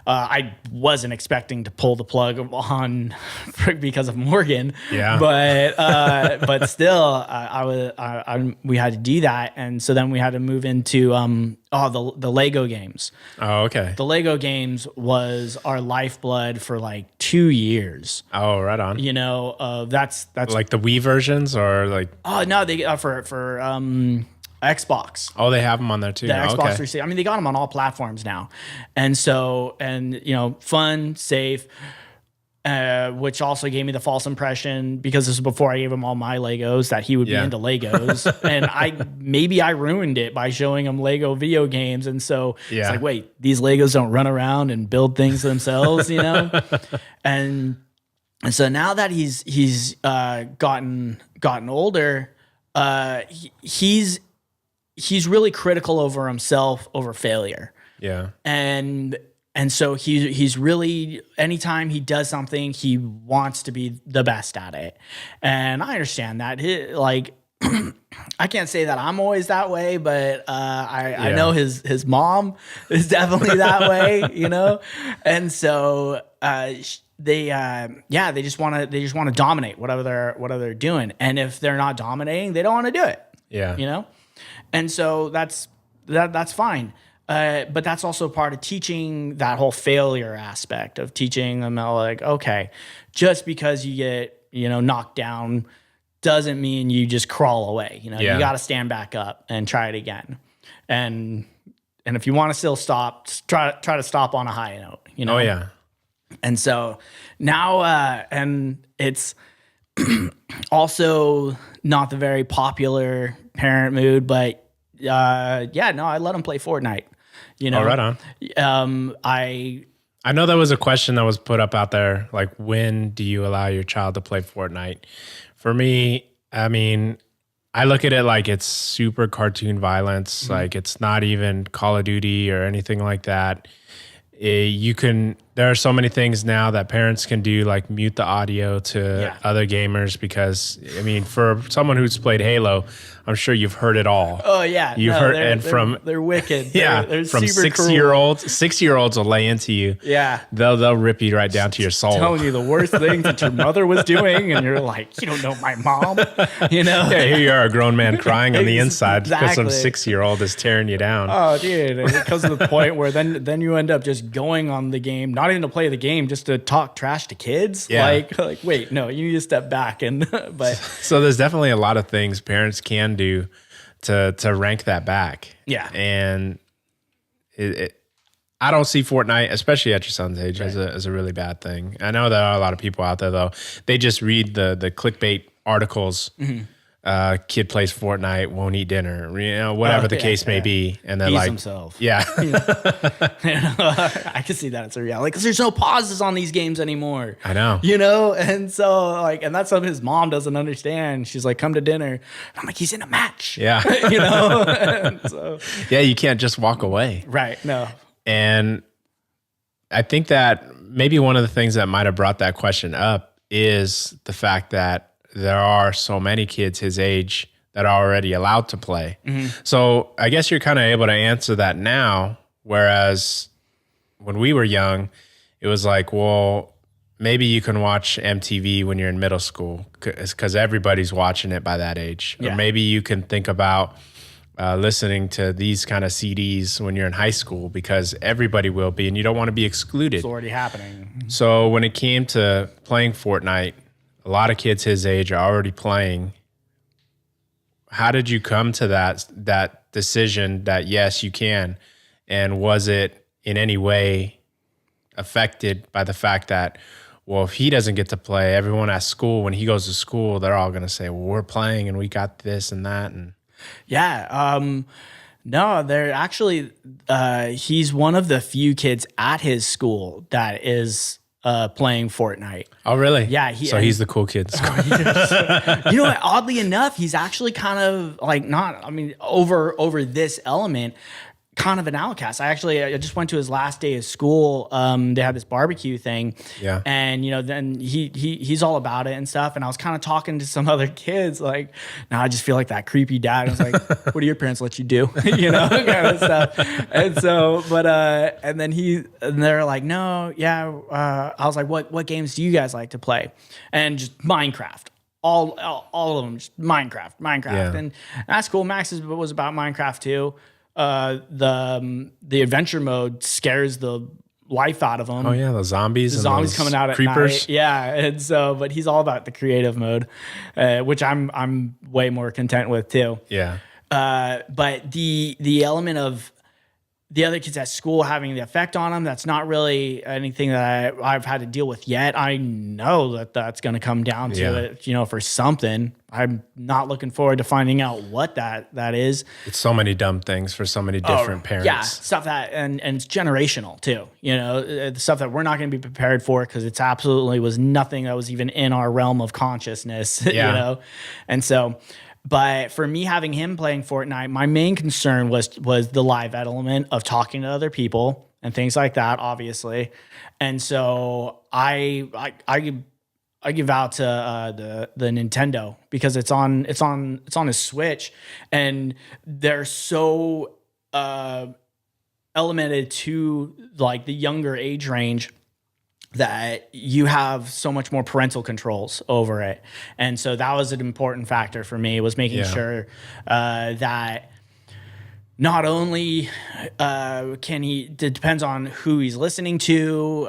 I wasn't expecting to pull the plug on because of Morgan. Yeah. But still, we had to do that, and so then we had to move into the Lego games. Oh, okay. The Lego games was our lifeblood for like 2 years. Oh, right on. You know, that's like the Wii versions, or like. Oh no, they for Xbox. Oh, they have them on there too. The Xbox 360. I mean, they got them on all platforms now. And so, you know, fun, safe, which also gave me the false impression, because this was before I gave him all my Legos, that he would be into Legos. And I ruined it by showing him Lego video games. And so it's like, wait, these Legos don't run around and build things themselves, you know? And so now that he's gotten older, he's really critical over himself, over failure. Yeah. And so he's really, anytime he does something, he wants to be the best at it. And I understand that. I can't say that I'm always that way, but I know his mom is definitely that way, you know? And so they just want to dominate whatever they're doing. And if they're not dominating, they don't want to do it. Yeah. You know? And so that's fine. But that's also part of teaching that whole failure aspect of teaching them, like, okay, just because you get, you know, knocked down doesn't mean you just crawl away. You know, you got to stand back up and try it again. And if you want to still stop, try to stop on a high note, you know? Oh, yeah. And so now, and it's also not the very popular parent mood, but I let him play Fortnite. You know, right on. I know that was a question that was put up out there, like, when do you allow your child to play Fortnite? For me, I mean, I look at it like it's super cartoon violence. Mm-hmm. Like it's not even Call of Duty or anything like that. There are so many things now that parents can do, like mute the audio to other gamers, because I mean, for someone who's played Halo, I'm sure you've heard it all. Oh yeah, you've heard, and they're wicked. Yeah, they're from super 6-year-olds. 6-year-olds will lay into you. Yeah, they'll rip you right down to your soul, telling you the worst things that your mother was doing, and you're like, you don't know my mom, you know? Yeah, here you are, a grown man crying on the inside because some Exactly. 6-year-old is tearing you down. Oh, dude, and it comes to the point where then you end up just going on the game, not even to play the game, just to talk trash to kids. Yeah. Like wait, no, you need to step back and but So there's definitely a lot of things parents can do to rank that back. Yeah. And I don't see Fortnite, especially at your son's age, as a really bad thing. I know there are a lot of people out there though. They just read the clickbait articles. Mm-hmm. Kid plays Fortnite, won't eat dinner, whatever the case may be, and they're He's like, himself. yeah, I can see that it's a reality because there's no pauses on these games anymore. I know. And so and that's something his mom doesn't understand. She's like, come to dinner. And I'm like, he's in a match. Yeah, And so, yeah, you can't just walk away. right. No. And I think that maybe one of the things that might have brought that question up is the fact that there are so many kids his age that are already allowed to play. Mm-hmm. So I guess you're kind of able to answer that now, whereas when we were young, it was like, well, maybe you can watch MTV when you're in middle school because everybody's watching it by that age. Yeah. Or maybe you can think about listening to these kind of CDs when you're in high school because everybody will be, and you don't want to be excluded. It's already happening. So when it came to playing Fortnite, a lot of kids his age are already playing. How did you come to that decision that yes, you can? And was it in any way affected by the fact that, well, if he doesn't get to play, everyone at school, when he goes to school, they're all going to say, well, we're playing and we got this and that. And Yeah. No, they're actually, he's one of the few kids at his school that is playing Fortnite. oh, really? Yeah. So he's the cool kid. You know what? Oddly enough, he's actually kind of like over this element, kind of an outcast. I just went to his last day of school. They had this barbecue thing. Yeah. And then he's all about it and stuff. And I was kind of talking to some other kids like, I just feel like that creepy dad. I was like, what do your parents let you do? Kind of stuff. And so, and then they're like, no, yeah. I was like, what games do you guys like to play? And just Minecraft. All of them, just Minecraft. Yeah. And that's cool. Max was about Minecraft too. The adventure mode scares the life out of him. Oh yeah, the zombies. The zombies coming out at creepers. night. Yeah, and so, but he's all about the creative mode, which I'm way more content with too. Yeah. But the element of the other kids at school having the effect on them, that's not really anything that I've had to deal with yet. I know that that's going to come down to it, for something. I'm not looking forward to finding out what that is. It's so many dumb things for so many different parents. Yeah, stuff that, and it's generational too. The stuff that we're not going to be prepared for because it's absolutely was nothing that was even in our realm of consciousness, Yeah. And so, but for me having him playing Fortnite, my main concern was the live element of talking to other people and things like that, obviously. And so I give out to the Nintendo because it's on his Switch, and they're so elemented to like the younger age range that you have so much more parental controls over it. And so that was an important factor for me, was making sure that not only can he, it depends on who he's listening to,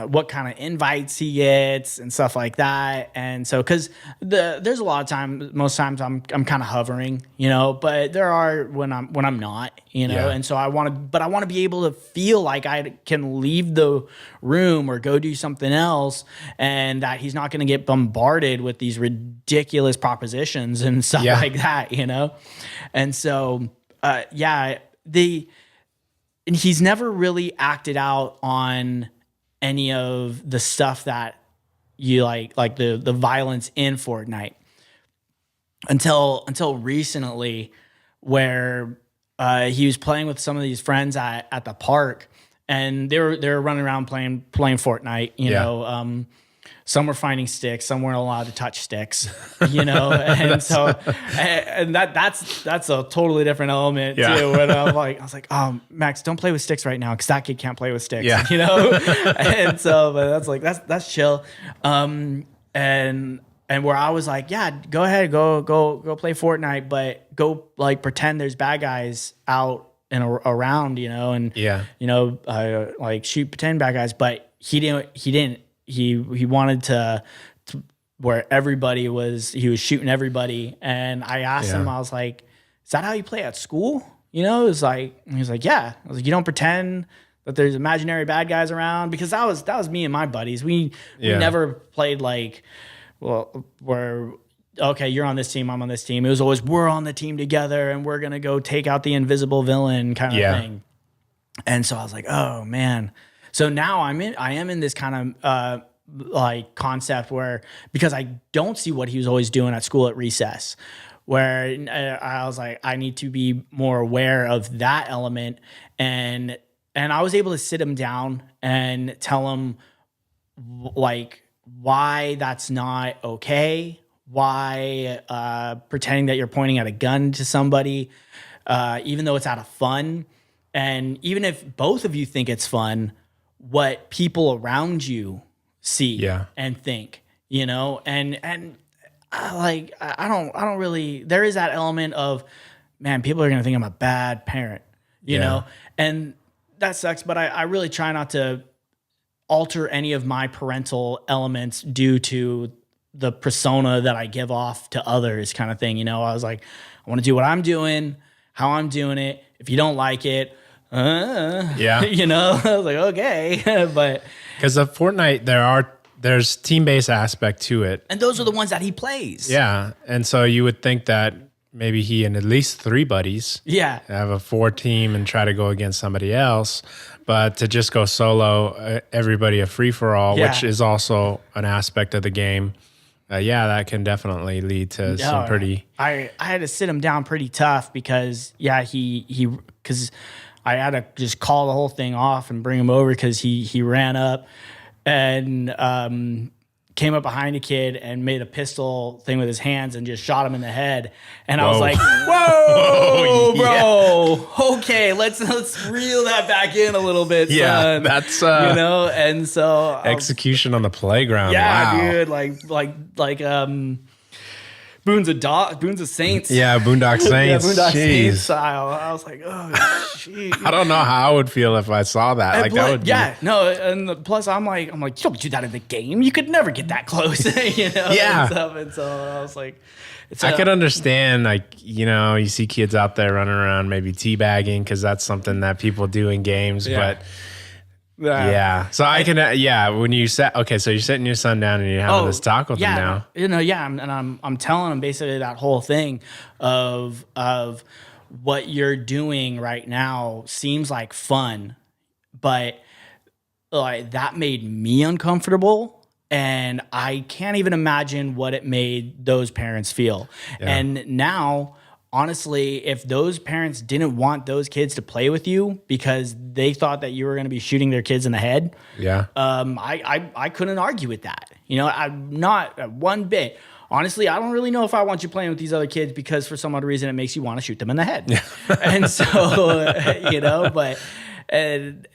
what kind of invites he gets and stuff like that. And so, cause there's a lot of times, most times I'm kind of hovering, but there are when I'm not, and so I want to be able to feel like I can leave the room or go do something else, and that he's not going to get bombarded with these ridiculous propositions and stuff like that, And so, and he's never really acted out on any of the stuff that you like the violence in Fortnite. until recently, where he was playing with some of these friends at the park, and they were running around playing Fortnite. You know, some were finding sticks, some weren't allowed to touch sticks. You know, and so and that's a totally different element too. And I was like, Max, don't play with sticks right now because that kid can't play with sticks. Yeah. You know, and so but that's chill. And where I was like, yeah, go ahead, go play Fortnite, but go like pretend there's bad guys out and around, you know, and you know, like shoot pretend bad guys. But he didn't. He wanted to where he was shooting everybody. And I asked him, I was like, is that how you play at school? You know, he was like, yeah. I was like, you don't pretend that there's imaginary bad guys around, because that was me and my buddies. We never played like, well, we're okay, you're on this team, I'm on this team. It was always, we're on the team together and we're gonna go take out the invisible villain kind of thing. And so I was like, oh man. So now I am in this kind of like concept where, because I don't see what he was always doing at school at recess, where I was like, I need to be more aware of that element. And I was able to sit him down and tell him like why that's not okay, why pretending that you're pointing at a gun to somebody, even though it's out of fun. And even if both of you think it's fun, what people around you see and think, you know, and like, I don't really, there is that element of, man, people are going to think I'm a bad parent, you know, and that sucks. But I really try not to alter any of my parental elements due to the persona that I give off to others kind of thing. You know, I was like, I want to do what I'm doing, how I'm doing it. If you don't like it, you know, I was like, okay. But because of Fortnite, there's team-based aspect to it. And those are the ones that he plays. Yeah. And so you would think that maybe he and at least 3 buddies have a 4 team and try to go against somebody else. But to just go solo, everybody a free-for-all, which is also an aspect of the game. That can definitely lead to some pretty... I had to sit him down pretty tough because, because I had to just call the whole thing off and bring him over because he ran up and came up behind a kid and made a pistol thing with his hands and just shot him in the head. And I was like, whoa, bro. Okay, let's reel that back in a little bit, son. That's you know, and so execution on the playground. Dude, like Boons of Saints. Yeah, Boondock Saints. Boondock Saints style. I was like, oh, shit. I don't know how I would feel if I saw that. Like that would be... and plus I'm like, you don't do that in the game. You could never get that close, you know? And so I was like, I could understand, like, you know, you see kids out there running around maybe teabagging because that's something that people do in games, but... So I can, when you so you're sitting your son down and you're having this talk with him now. You know, and I'm telling him basically that whole thing of what you're doing right now seems like fun, but like that made me uncomfortable. And I can't even imagine what it made those parents feel. Yeah. And now, honestly, if those parents didn't want those kids to play with you because they thought that you were going to be shooting their kids in the head, I couldn't argue with that. You know, I'm not one bit. Honestly, I don't really know if I want you playing with these other kids because for some odd reason it makes you want to shoot them in the head. And so, you know, but and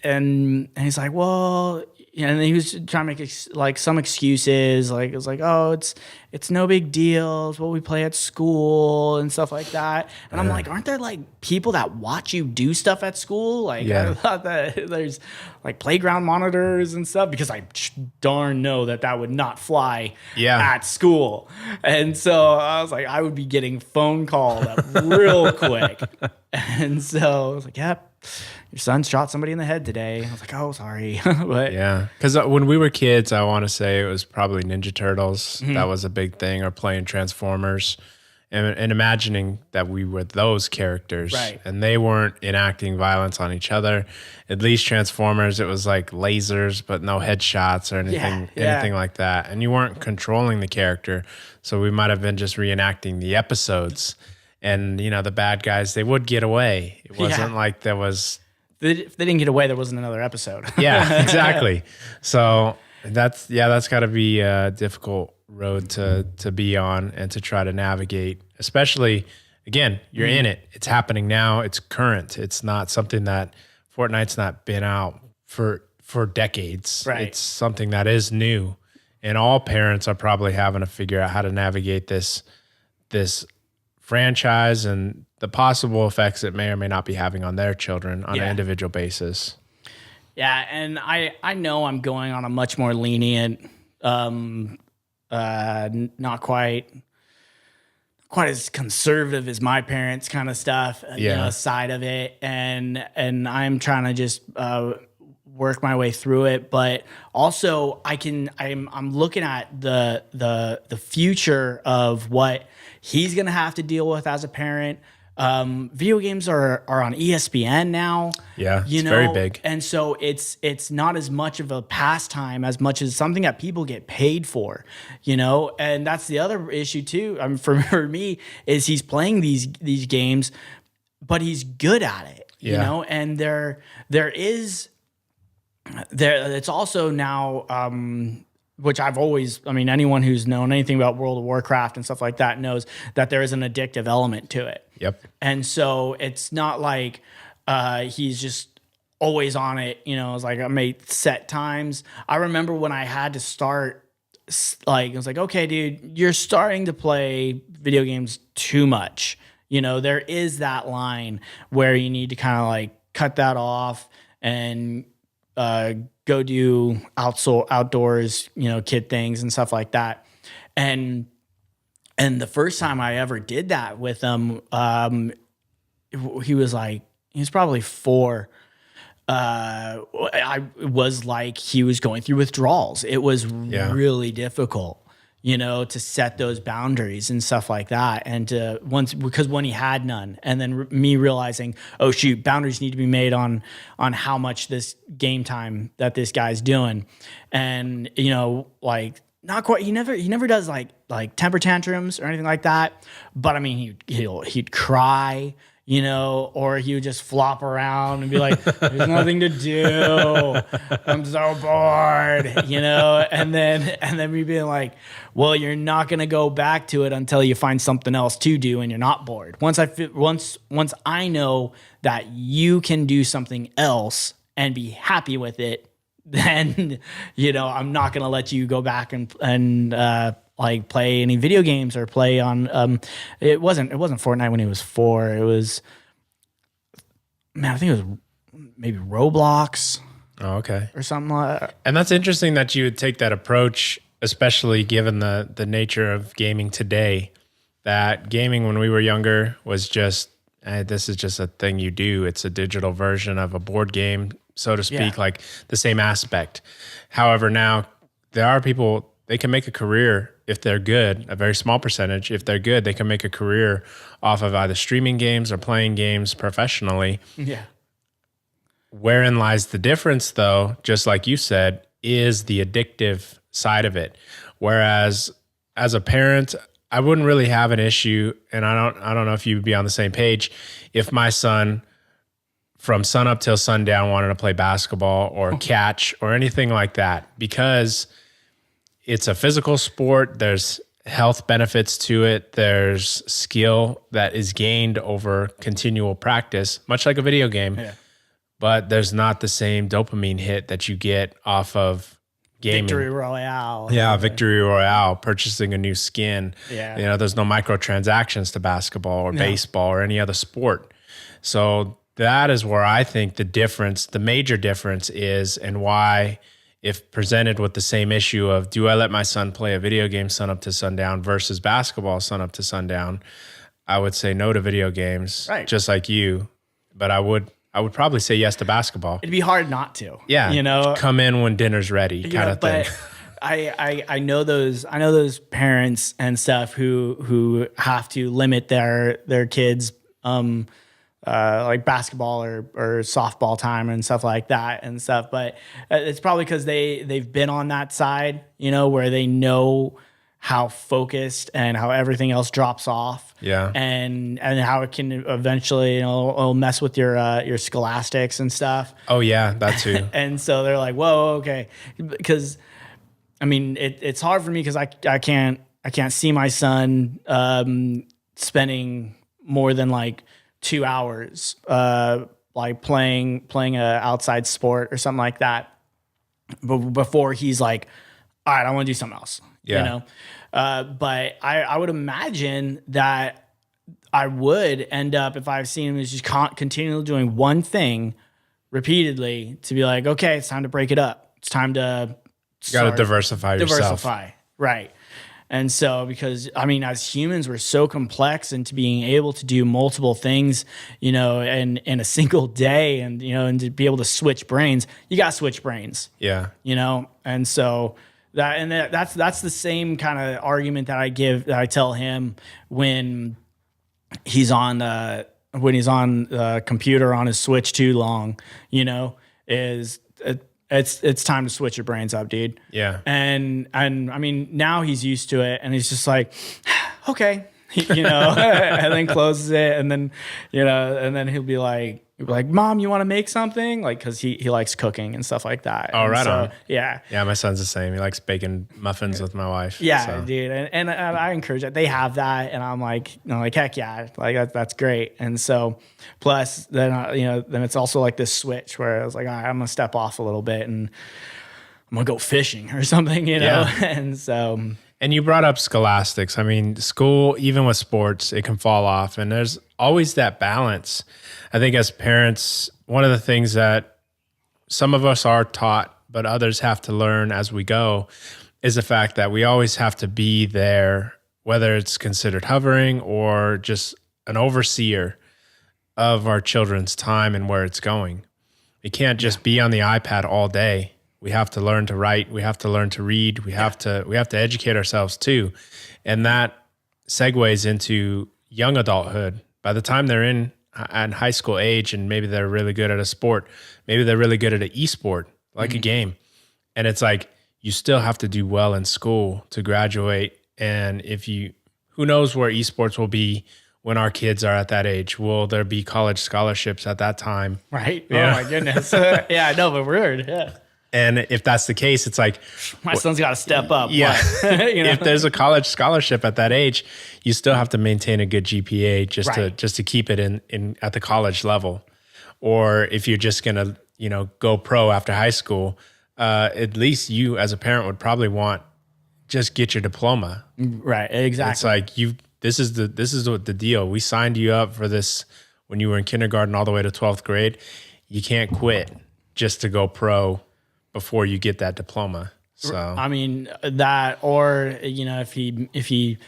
he's like, well, and he was trying to make like some excuses, like it was like, oh, it's no big deal. It's what we play at school and stuff like that. And I'm like, aren't there like people that watch you do stuff at school? Like I thought that there's like playground monitors and stuff because I darn know that would not fly at school. And so I was like, I would be getting phone called up real quick. And so I was like, yep. Your son shot somebody in the head today. I was like, oh, sorry. But because when we were kids, I want to say it was probably Ninja Turtles. Mm-hmm. That was a big thing, or playing Transformers. and imagining that we were those characters, Right. and they weren't enacting violence on each other. At least Transformers, it was like lasers, but no headshots or anything like that. And you weren't controlling the character, so we might have been just reenacting the episodes. And the bad guys, they would get away. It wasn't like there was. If they didn't get away, there wasn't another episode. Yeah, exactly. So that's got to be a difficult road to be on and to try to navigate, especially, again, you're in it. It's happening now. It's current. It's not something that Fortnite's not been out for decades. Right. It's something that is new, and all parents are probably having to figure out how to navigate this franchise and the possible effects it may or may not be having on their children on an individual basis. Yeah, and I know I'm going on a much more lenient, not quite as conservative as my parents kind of stuff, side of it, and I'm trying to just work my way through it. But also, I'm looking at the future of what he's gonna have to deal with as a parent. Video games are on ESPN now. Yeah, it's very big. And so it's not as much of a pastime as much as something that people get paid for, and that's the other issue too. For me is he's playing these games, but he's good at it, and it's also now, which anyone who's known anything about World of Warcraft and stuff like that knows that there is an addictive element to it. Yep. And so it's not like he's just always on it. It's like I made set times. I remember when I had to start, like, I was like, okay, dude, you're starting to play video games too much. There is that line where you need to kind of like cut that off and go do outdoors, kid things and stuff like that. And the first time I ever did that with him, he was probably 4. It was like he was going through withdrawals. It was really difficult, to set those boundaries and stuff like that. And because when he had none, and then me realizing, oh shoot, boundaries need to be made on how much this game time that this guy's doing. And, not quite. He never does like temper tantrums or anything like that. But I mean, he'd cry, or he would just flop around and be like, "There's nothing to do. I'm so bored," And then me being like, "Well, you're not gonna go back to it until you find something else to do, and you're not bored. Once I know that you can do something else and be happy with it, then I'm not gonna let you go back and like play any video games or play on it wasn't Fortnite when he was 4. It was, I think it was maybe Roblox. Oh, okay. Or something like that. And that's interesting that you would take that approach, especially given the nature of gaming today. That gaming when we were younger was just this is just a thing you do. It's a digital version of a board game, so to speak, like the same aspect. However, now there are people, they can make a career if they're good, a very small percentage. If they're good, they can make a career off of either streaming games or playing games professionally. Yeah. Wherein lies the difference, though, just like you said, is the addictive side of it. Whereas as a parent, I wouldn't really have an issue, and I don't know if you'd be on the same page, if my son from sun up till sundown wanted to play basketball or catch or anything like that, because it's a physical sport. There's health benefits to it. There's skill that is gained over continual practice, much like a video game. Yeah. But there's not the same dopamine hit that you get off of gaming. Victory Royale. Yeah, Victory Royale, purchasing a new skin. Yeah. There's no microtransactions to basketball or baseball or any other sport. So that is where I think the major difference is, and why, if presented with the same issue of, do I let my son play a video game sun up to sundown versus basketball sun up to sundown, I would say no to video games, right, just like you. But I would probably say yes to basketball. It'd be hard not to. Yeah. Come in when dinner's ready kind of thing. I know those parents and stuff who have to limit their kids like basketball or softball time and stuff like that and stuff. But it's probably because they've been on that side, where they know how focused and how everything else drops off. Yeah. And how it can eventually, it'll mess with your scholastics and stuff. Oh yeah, that too. And so they're like, whoa, okay. Because I mean, it's hard for me because I can't see my son spending more than like 2 hours like playing a outside sport or something like that. But before he's like, all right, I want to do something else. Yeah. But I would imagine that I would end up, if I've seen him as just continually doing one thing repeatedly, to be like, okay, it's time to break it up. It's time to you got to diversify yourself. Right. And so, because I mean, as humans, we're so complex, and to being able to do multiple things, in a single day, and and to be able to switch brains, you got to switch brains. Yeah. And so that's the same kind of argument that I tell him when he's on the computer on his Switch too long, it's time to switch your brains up, dude. Yeah. And I mean, now he's used to it, and he's just like, okay, and then closes it, and then, and then he'll be like, Mom, you want to make something? Like, cause he likes cooking and stuff like that. Oh, right on. Yeah. Yeah. My son's the same. He likes baking muffins with my wife. Yeah, so. dude. And I encourage it. They have that. And I'm like, heck yeah. Like that's great. And so plus then, then it's also like this switch where I was like, all right, I'm going to step off a little bit and I'm going to go fishing or something, Yeah. And so. And you brought up scholastics. I mean, school, even with sports, it can fall off. And there's always that balance. I think as parents, one of the things that some of us are taught, but others have to learn as we go, is the fact that we always have to be there, whether it's considered hovering or just an overseer of our children's time and where it's going. We can't just be on the iPad all day. We have to learn to write. We have to learn to read. We have to educate ourselves too. And that segues into young adulthood. By the time they're in high school age, and maybe they're really good at a sport, maybe they're really good at an e-sport, like a game. And it's like, you still have to do well in school to graduate. And who knows where esports will be when our kids are at that age? Will there be college scholarships at that time? Right. Yeah. Oh my goodness. Yeah, I know, but weird. Yeah. And if that's the case, it's like, my son's got to step up. Yeah. If there's a college scholarship at that age, you still have to maintain a good GPA just to keep it in at the college level. Or if you're just going to, go pro after high school, at least you as a parent would probably want just get your diploma. Right. Exactly. It's like this is what the deal. We signed you up for this when you were in kindergarten all the way to 12th grade. You can't quit just to go pro before you get that diploma. So I mean that, or if he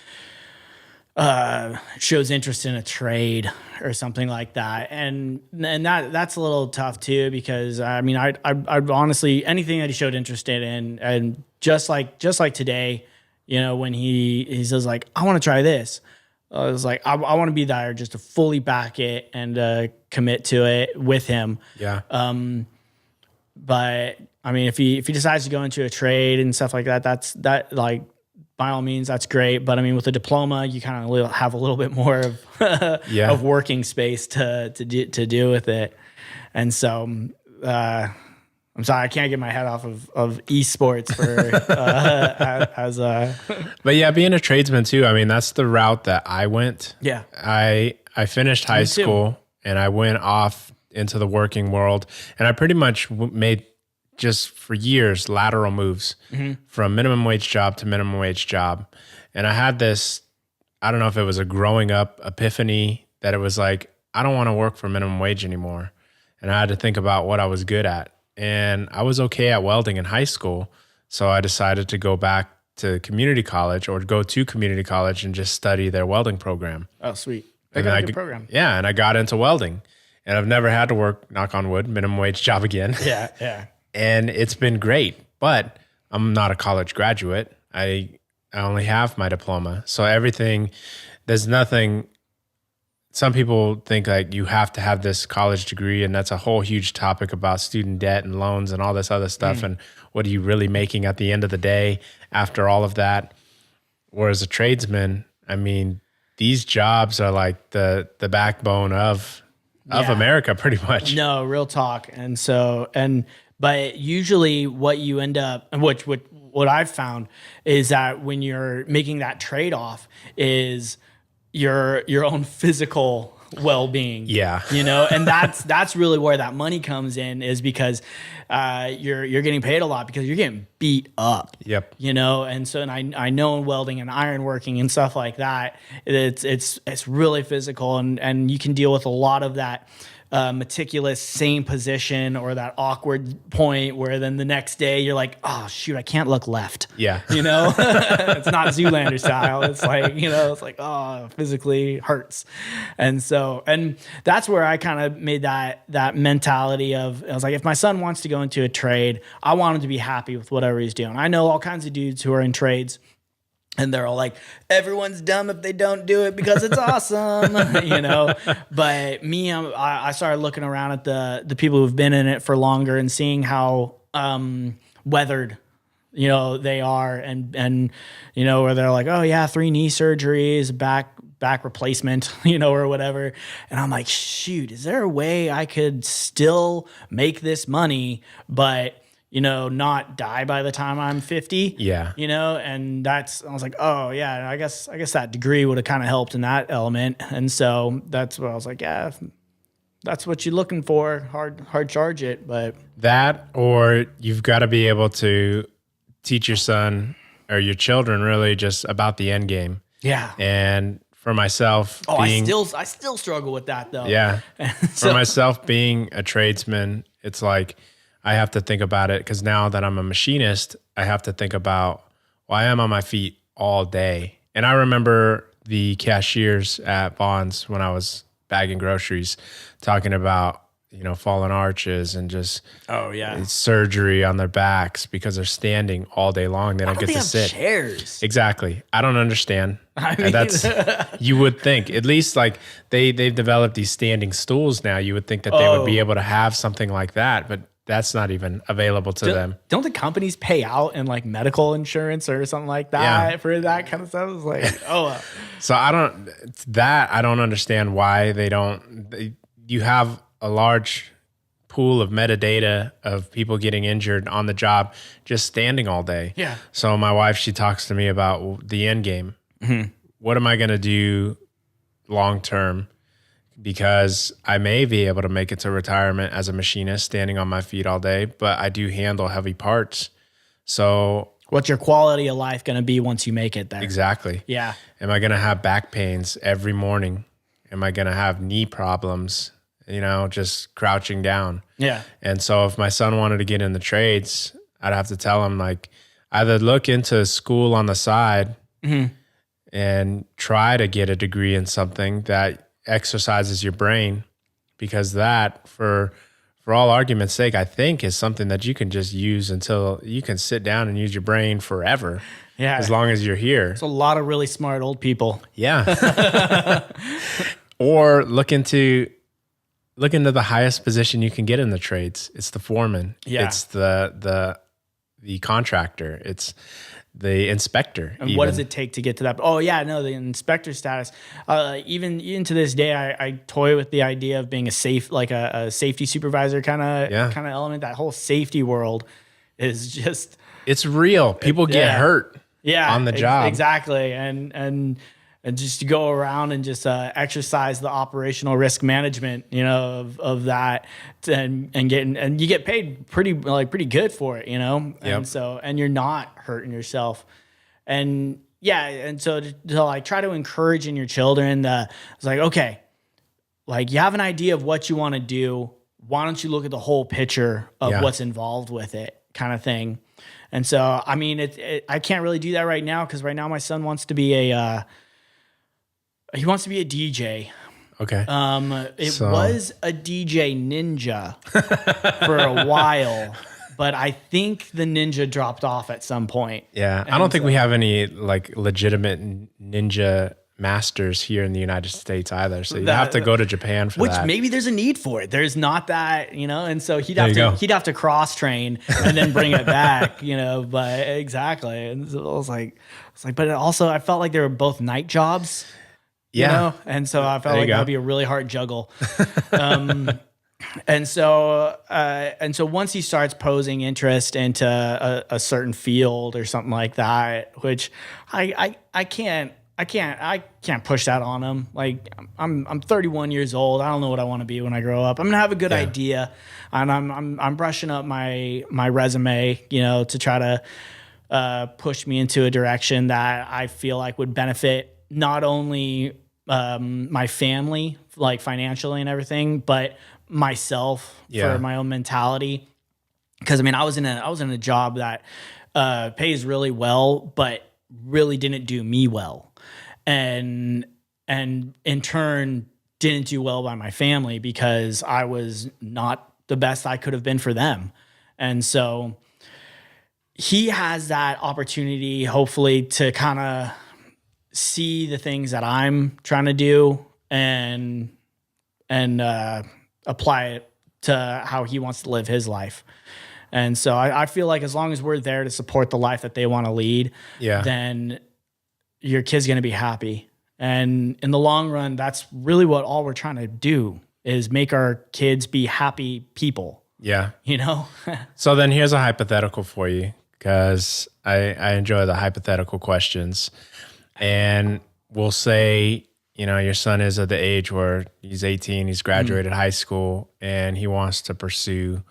shows interest in a trade or something like that, and that's a little tough too, because I mean I honestly, anything that he showed interest in, and just like today, when he says like, I want to try this, I was like, I want to be there just to fully back it and commit to it with him. Yeah. But I mean, if he decides to go into a trade and stuff like that, like by all means, that's great. But I mean, with a diploma, you kind of have a little bit more of of working space to do with it. And so, I'm sorry, I can't get my head off of esports as a. But yeah, being a tradesman too. I mean, that's the route that I went. Yeah, I finished high school and I went off into the working world, and I pretty much made, just for years, lateral moves from minimum wage job to minimum wage job. And I had this, I don't know if it was a growing up epiphany, that it was like, I don't want to work for minimum wage anymore. And I had to think about what I was good at. And I was okay at welding in high school. So I decided to go back to community college, or go to community college and just study their welding program. Oh, sweet. And got a good program. Yeah. And I got into welding, and I've never had to work, knock on wood, minimum wage job again. Yeah. And it's been great. But I'm not a college graduate. I only have my diploma. So everything, there's nothing. Some people think like you have to have this college degree, and that's a whole huge topic about student debt and loans and all this other stuff. And what are you really making at the end of the day after all of that? Whereas a tradesman, I mean, these jobs are like the backbone of America, pretty much. No, real talk. And so, but usually what you end up, what I've found is that when you're making that trade-off is your own physical well-being. Yeah. You know, and that's really where that money comes in, is because you're getting paid a lot because you're getting beat up. Yep. You know, and so, and I know in welding and ironworking and stuff like that, it's really physical, and you can deal with a lot of that meticulous same position, or that awkward point where then the next day you're like, oh shoot, I can't look left. Yeah. You know, it's not Zoolander style. It's like, you know, it's like, oh, physically hurts. And so, and that's where I kind of made that mentality of, I was like, if my son wants to go into a trade, I want him to be happy with whatever he's doing. I know all kinds of dudes who are in trades, and they're all like, everyone's dumb if they don't do it because it's awesome, you know? But me, I started looking around at the people who've been in it for longer and seeing how weathered, you know, they are. And you know, where they're like, oh yeah, 3 knee surgeries, back replacement, you know, or whatever. And I'm like, shoot, is there a way I could still make this money, but you know, not die by the time I'm 50. Yeah. You know, and I was like, oh yeah, I guess that degree would have kind of helped in that element. And so that's what I was like, yeah, if that's what you're looking for, hard charge it. But that, or you've got to be able to teach your son or your children really just about the end game. Yeah. And for myself, I still struggle with that though. Yeah. For myself being a tradesman, it's like, I have to think about it, because now that I'm a machinist, I have to think about, well, I am on my feet all day. And I remember the cashiers at Vons when I was bagging groceries talking about, you know, fallen arches and just surgery on their backs because they're standing all day long. They don't get to sit. Chairs. Exactly. I don't understand. I mean, and that's, you would think, at least like they've developed these standing stools now. You would think that they would be able to have something like that, but that's not even available to them. Don't the companies pay out in like medical insurance or something like that for that kind of stuff? It's like, So I don't understand why they don't. You have a large pool of metadata of people getting injured on the job just standing all day. Yeah. So my wife, she talks to me about the end game. Mm-hmm. What am I going to do long term? Because I may be able to make it to retirement as a machinist standing on my feet all day, but I do handle heavy parts. So what's your quality of life going to be once you make it there? Exactly. Yeah. Am I going to have back pains every morning? Am I going to have knee problems, you know, just crouching down? Yeah. And so if my son wanted to get in the trades, I'd have to tell him, like, either look into school on the side and try to get a degree in something that exercises your brain, because that, for all argument's sake, I think is something that you can just use until you can sit down and use your brain forever. Yeah. As long as you're here. It's a lot of really smart old people. Yeah. Or look into the highest position you can get in the trades. It's the foreman. Yeah. It's the contractor. It's the inspector. And what does it take to get to that? Oh yeah, no, the inspector status. Even to this day, I toy with the idea of being a safety supervisor kind of element. That whole safety world is just, it's real. People get hurt. Yeah, on the job. Exactly. And just to go around and just exercise the operational risk management, you know, of that, and you get paid pretty good for it, you know. And so, and you're not hurting yourself, and so to like try to encourage in your children, it's like, okay, like you have an idea of what you want to do, why don't you look at the whole picture of what's involved with it, kind of thing. And so, I mean, I can't really do that right now, because right now my son wants to be a DJ. Okay. It was a DJ ninja for a while. but I think the ninja dropped off at some point. Yeah. I don't think we have any like legitimate ninja masters here in the United States either. So you have to go to Japan for that. Which maybe there's a need for it. There's not that, and so he'd have to cross train and then bring it back, but exactly. And so I was like, but also I felt like they were both night jobs. Yeah. And so I felt like that'd be a really hard juggle. And so once he starts posing interest into a certain field or something like that, which I can't push that on him. Like I'm 31 years old. I don't know what I want to be when I grow up. I'm gonna have a good idea, and I'm brushing up my resume, to try to push me into a direction that I feel like would benefit not only my family, like financially and everything, but myself for my own mentality. Because I was in a job that pays really well, but really didn't do me well. And in turn didn't do well by my family because I was not the best I could have been for them. And so he has that opportunity, hopefully, to kind of see the things that I'm trying to do and apply it to how he wants to live his life. And so I feel like as long as we're there to support the life that they want to lead, then your kid's going to be happy. And in the long run, that's really what all we're trying to do is make our kids be happy people. Yeah. So then here's a hypothetical for you, because I enjoy the hypothetical questions. And we'll say, your son is at the age where he's 18, he's graduated high school, and he wants to pursue,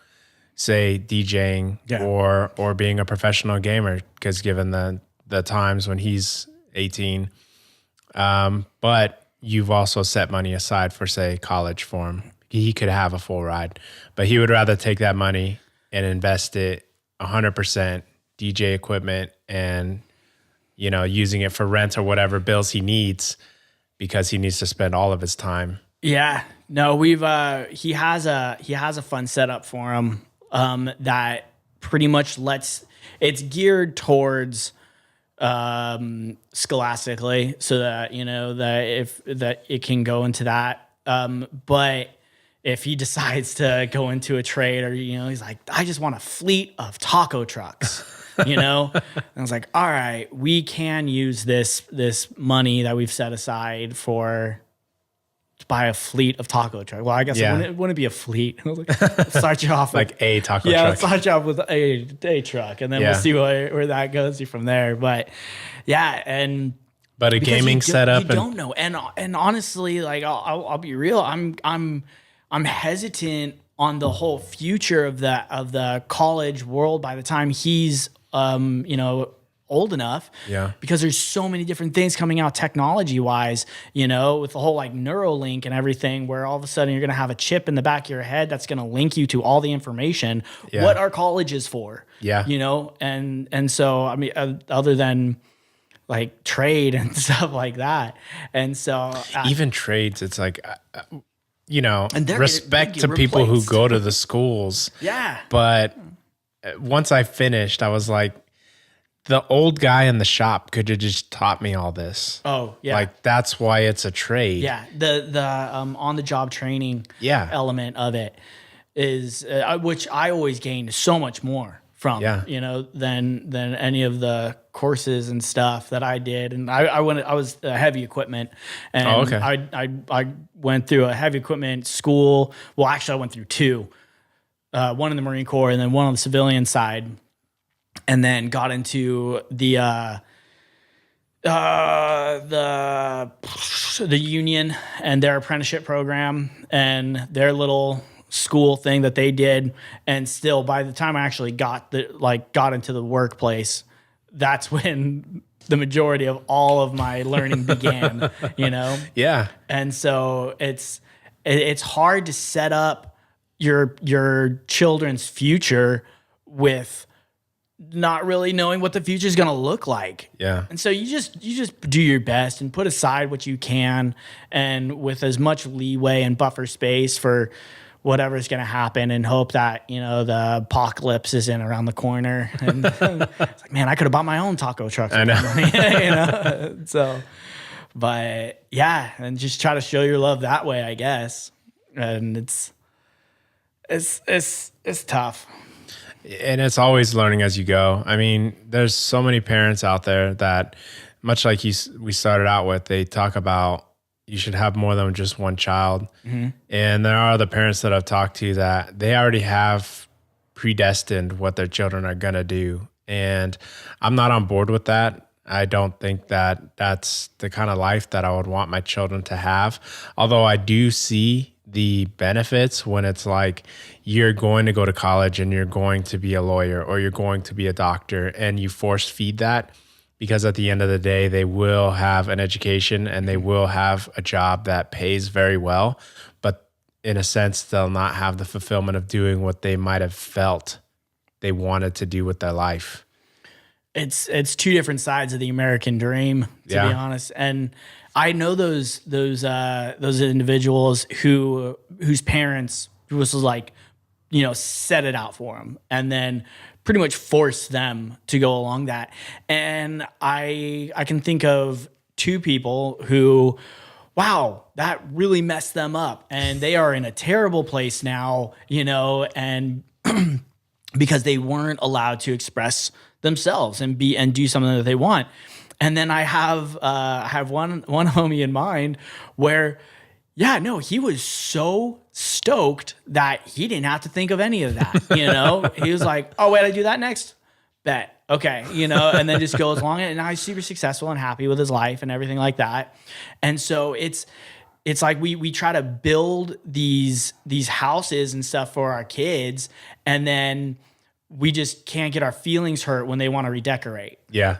say, DJing or being a professional gamer, because given the times when he's 18, but you've also set money aside for, say, college for him. He could have a full ride, but he would rather take that money and invest it 100% DJ equipment and, using it for rent or whatever bills he needs, because he needs to spend all of his time. Yeah. No, he has a fun setup for him that pretty much it's geared towards scholastically, so that that it can go into that. But if he decides to go into a trade, or he's like, I just want a fleet of taco trucks. And I was like, all right, we can use this money that we've set aside to buy a fleet of taco trucks. Well, I guess it wouldn't be a fleet. I was like, let's start you off like a taco truck. Yeah, let's start you off with a truck, and then we'll see where that goes from there. But but a gaming setup, you don't know. And honestly, like I'll be real, I'm hesitant on the whole future of the college world by the time he's old enough, because there's so many different things coming out technology wise, with the whole like Neuralink and everything, where all of a sudden you're going to have a chip in the back of your head that's going to link you to all the information. What are colleges for? And so, other than like trade and stuff like that. And so even trades, it's like, and respect to people who go to the schools. But once I finished, I was like, the old guy in the shop could have just taught me all this. Oh, yeah. Like, that's why it's a trade. Yeah. The on-the-job training element of it is, which I always gained so much more from, than any of the courses and stuff that I did. And I was a heavy equipment, and I went through a heavy equipment school. Well, actually I went through two, one in the Marine Corps and then one on the civilian side. And then got into the union and their apprenticeship program and their little school thing that they did. And still, by the time I actually got into the workplace, that's when the majority of all of my learning began. Yeah. And so it's hard to set up your children's future with not really knowing what the future is going to look like. Yeah. And so you just do your best and put aside what you can, and with as much leeway and buffer space for whatever's going to happen and hope that, the apocalypse isn't around the corner. And it's like, man, I could have bought my own taco truck. I know. So, but yeah, and just try to show your love that way, I guess. And it's tough. And it's always learning as you go. I mean, there's so many parents out there that, much like we started out with, they talk about you should have more than just one child. Mm-hmm. And there are other parents that I've talked to that they already have predestined what their children are going to do. And I'm not on board with that. I don't think that that's the kind of life that I would want my children to have. Although I do see the benefits when it's like you're going to go to college and you're going to be a lawyer or you're going to be a doctor, and you force feed that. Because at the end of the day, they will have an education and they will have a job that pays very well. But in a sense, they'll not have the fulfillment of doing what they might have felt they wanted to do with their life. It's two different sides of the American dream, to be honest. And I know those individuals whose parents was like, set it out for them, and then pretty much force them to go along that. And I can think of two people who, wow, that really messed them up, and they are in a terrible place now, and because they weren't allowed to express themselves and do something that they want. And then I have one homie in mind where, he was so stoked that he didn't have to think of any of that. He was like, oh, wait, I do that next? Bet. Okay. And then just goes along. And now he's super successful and happy with his life and everything like that. And so it's like we try to build these houses and stuff for our kids, and then we just can't get our feelings hurt when they want to redecorate. Yeah.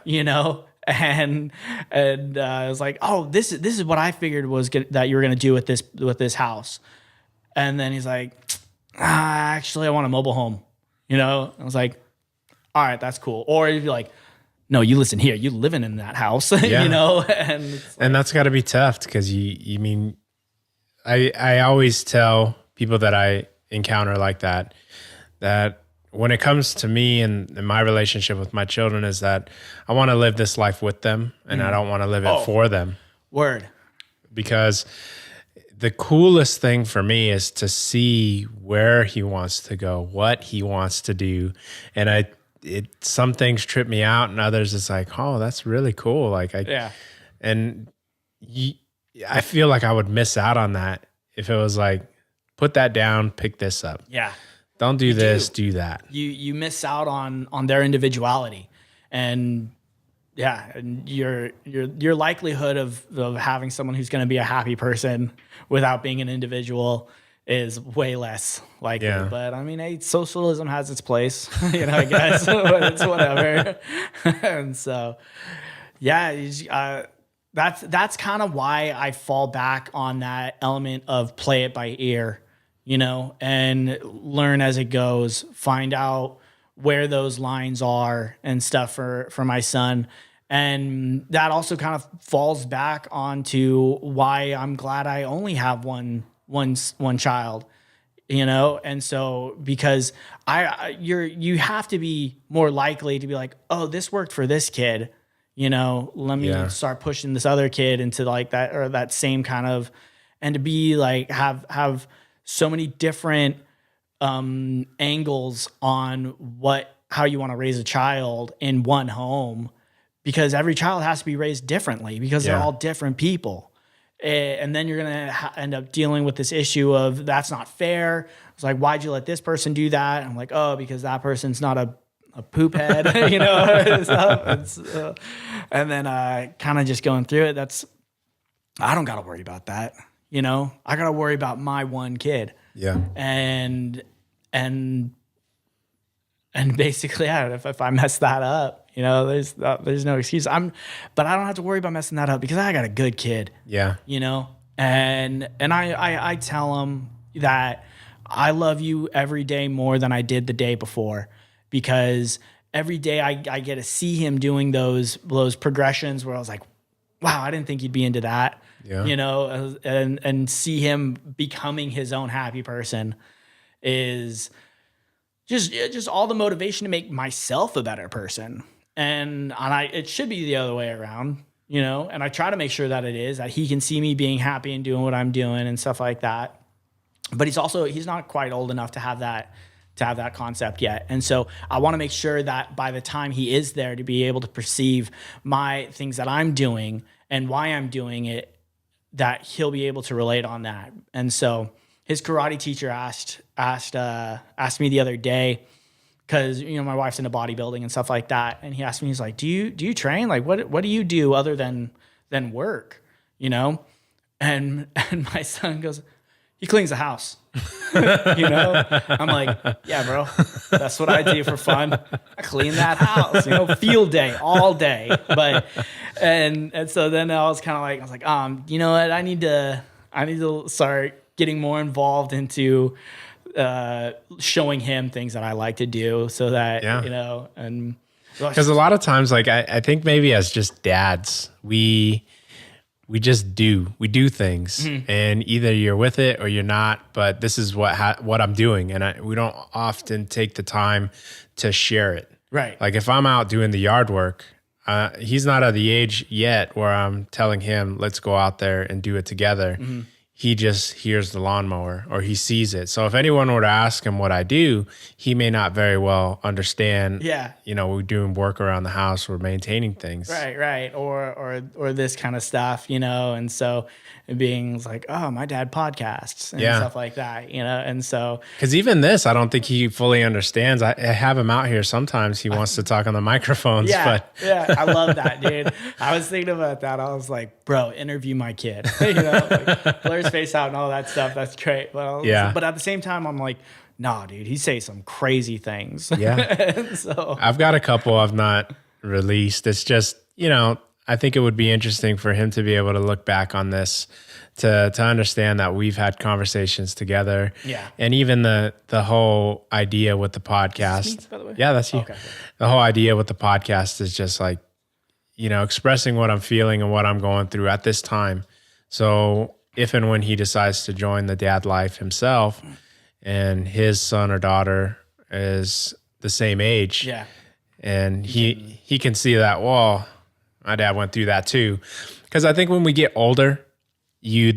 And I was like, oh, this is what I figured that you were gonna do with this house. And then he's like, actually, I want a mobile home. I was like, all right, that's cool. Or he'd be like, no, you listen here, you living in that house. Yeah. And that's got to be tough because I always tell people that I encounter like that when it comes to me and my relationship with my children is that I want to live this life with them and I don't want to live it for them. Word. Because the coolest thing for me is to see where he wants to go, what he wants to do. And some things trip me out and others it's like, oh, that's really cool. I feel like I would miss out on that if it was like, put that down, pick this up. Yeah. Don't do this, do that. You miss out on their individuality, and and your likelihood of having someone who's going to be a happy person without being an individual is way less likely. Yeah. But I mean, hey, socialism has its place, I guess, but it's whatever. And so, that's kind of why I fall back on that element of play it by ear. And learn as it goes, find out where those lines are and stuff for my son. And that also kind of falls back onto why I'm glad I only have one child, and so because you have to be more likely to be like, oh, this worked for this kid, let me start pushing this other kid into like that or that same kind of, and to be like have so many different angles on how you want to raise a child in one home, because every child has to be raised differently because they're all different people. And then you're going to end up dealing with this issue of that's not fair. It's like, why'd you let this person do that? And I'm like, oh, because that person's not a poop head, and then kind of just going through it. I don't got to worry about that. I got to worry about my one kid. Yeah. And basically, if I mess that up, there's no excuse. But I don't have to worry about messing that up because I got a good kid. Yeah. And I tell him that I love you every day more than I did the day before, because every day I get to see him doing those progressions where I was like, wow, I didn't think you'd be into that. Yeah. You know, and see him becoming his own happy person is just all the motivation to make myself a better person. And it should be the other way around, you know, and I try to make sure that it is, that he can see me being happy and doing what I'm doing and stuff like that. But he's not quite old enough to have that concept yet. And so I want to make sure that by the time he is there, to be able to perceive my things that I'm doing and why I'm doing it, that he'll be able to relate on that. And so his karate teacher asked me the other day, because, you know, my wife's into bodybuilding and stuff like that. And he asked me, he's like, do you train? Like, what do you do other than work, you know? And my son goes, he cleans the house. You know, I'm like, yeah, bro, that's what I do for fun. I clean that house, you know, field day all day. But and so then I was like, you know what, I need to start getting more involved into showing him things that I like to do, so that you know. And because a lot of times, like I think maybe as just dads, we do things, and either you're with it or you're not, but this is what I'm doing. And we don't often take the time to share it. Right. Like if I'm out doing the yard work, he's not at the age yet where I'm telling him, let's go out there and do it together. He just hears the lawnmower or he sees it. So if anyone were to ask him what I do, he may not very well understand. Yeah. You know, we're doing work around the house, we're maintaining things. Right. Or this kind of stuff, you know. And so being like, oh, my dad podcasts and stuff like that, you know. And so, because even this, I don't think he fully understands. I have him out here sometimes. He wants to talk on the microphones. Yeah, I love that, dude. I was thinking about that. I was like, bro, interview my kid. You know, like, blur his face out and all that stuff. That's great. But at the same time, I'm like, nah, dude, he says some crazy things. Yeah. So I've got a couple I've not released. It's just, you know, I think it would be interesting for him to be able to look back on this, to understand that we've had conversations together. Yeah. And even the whole idea with the podcast. Is this me, by the way? Yeah, that's you. Okay. The whole idea with the podcast is just like, you know, expressing what I'm feeling and what I'm going through at this time. So if and when he decides to join the dad life himself, and his son or daughter is the same age, and he can see that, well, my dad went through that too. Because I think when we get older, you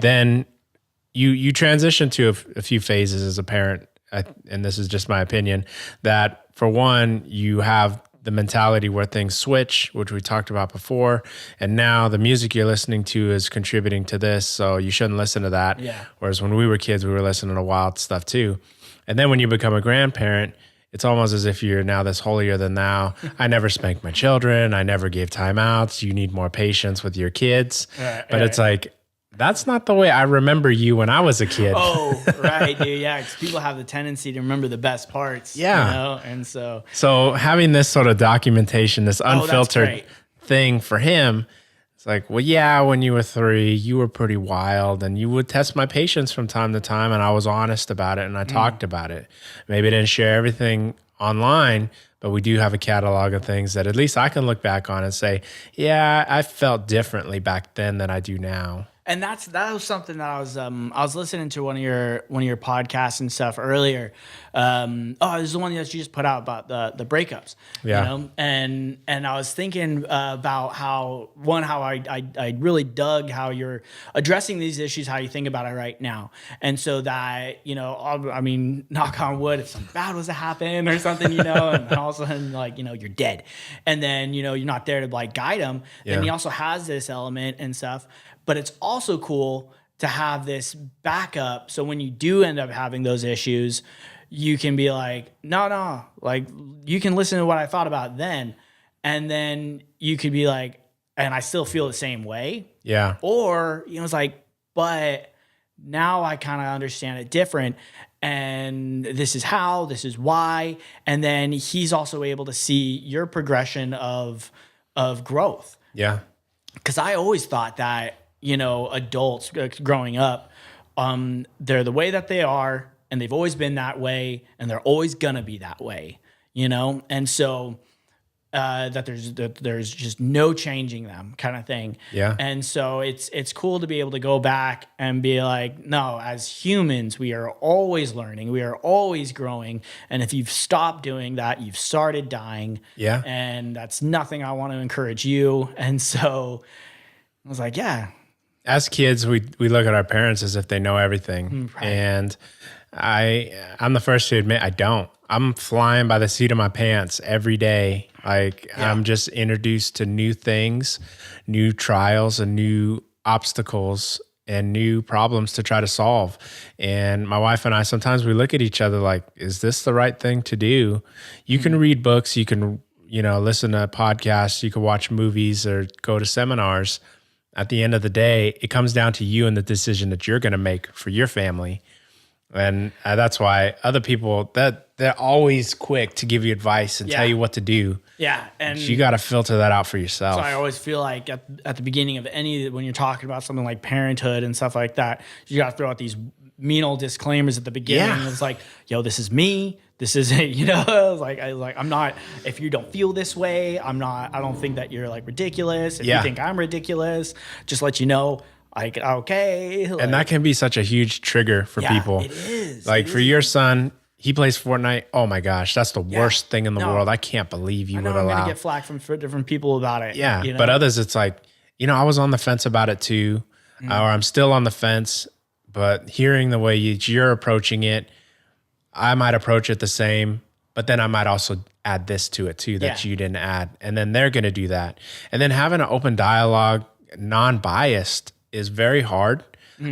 transition to a few phases as a parent, and this is just my opinion, that for one, you have the mentality where things switch, which we talked about before, and now the music you're listening to is contributing to this, so you shouldn't listen to that. Yeah. Whereas when we were kids, we were listening to wild stuff too. And then when you become a grandparent, it's almost as if you're now this holier than thou. I never spanked my children. I never gave timeouts. You need more patience with your kids. But it's like, that's not the way I remember you when I was a kid. Oh, right, dude. Yeah, because people have the tendency to remember the best parts. Yeah. You know? And so having this sort of documentation, this unfiltered thing for him, it's like, well, yeah, when you were 3, you were pretty wild, and you would test my patience from time to time, and I was honest about it, and I talked about it. Maybe I didn't share everything online, but we do have a catalog of things that at least I can look back on and say, yeah, I felt differently back then than I do now. And that was something that I was listening to one of your podcasts and stuff earlier. This is the one that you just put out about the breakups. Yeah. You know? And I was thinking about how I really dug how you're addressing these issues, how you think about it right now. And so that, you know, I mean, knock on wood, if something bad was to happen or something, you know, and all of a sudden, like, you know, you're dead. And then, you know, you're not there to like guide him. Yeah. Then he also has this element and stuff. But it's also cool to have this backup. So when you do end up having those issues, you can be like, no, like you can listen to what I thought about then. And then you could be like, and I still feel the same way. Yeah. Or, you know, it's like, but now I kind of understand it different. And this is how, this is why. And then he's also able to see your progression of growth. Yeah. Because I always thought that, you know, adults growing up, they're the way that they are, and they've always been that way, and they're always gonna be that way, you know? And so that there's just no changing them kind of thing. Yeah. And so it's cool to be able to go back and be like, no, as humans, we are always learning, we are always growing. And if you've stopped doing that, you've started dying. Yeah. And that's nothing I want to encourage you. And so I was like, yeah. As kids, we look at our parents as if they know everything. Right. And I'm the first to admit I don't. I'm flying by the seat of my pants every day. Like I'm just introduced to new things, new trials and new obstacles and new problems to try to solve. And my wife and I, sometimes we look at each other like, is this the right thing to do? You can read books, you can, listen to podcasts, you can watch movies or go to seminars. At the end of the day, it comes down to you and the decision that you're going to make for your family. And that's why other people, they're always quick to give you advice and tell you what to do. Yeah. And you got to filter that out for yourself. So I always feel like at the beginning of when you're talking about something like parenthood and stuff like that, you got to throw out these mean old disclaimers at the beginning. Yeah. It's like, yo, this is me. This isn't, I'm not, if you don't feel this way, I don't think that you're like ridiculous. If you think I'm ridiculous, just let you know. Like, okay. And that can be such a huge trigger for people. It is. Like for your son, he plays Fortnite. Oh my gosh, that's the worst thing in the world. I can't believe you would allow. I'm going to get flack from different people about it. Yeah. But others, it's like, I was on the fence about it too, or I'm still on the fence, but hearing the way you're approaching it, I might approach it the same, but then I might also add this to it too that you didn't add. And then they're going to do that. And then having an open dialogue, non-biased, is very hard.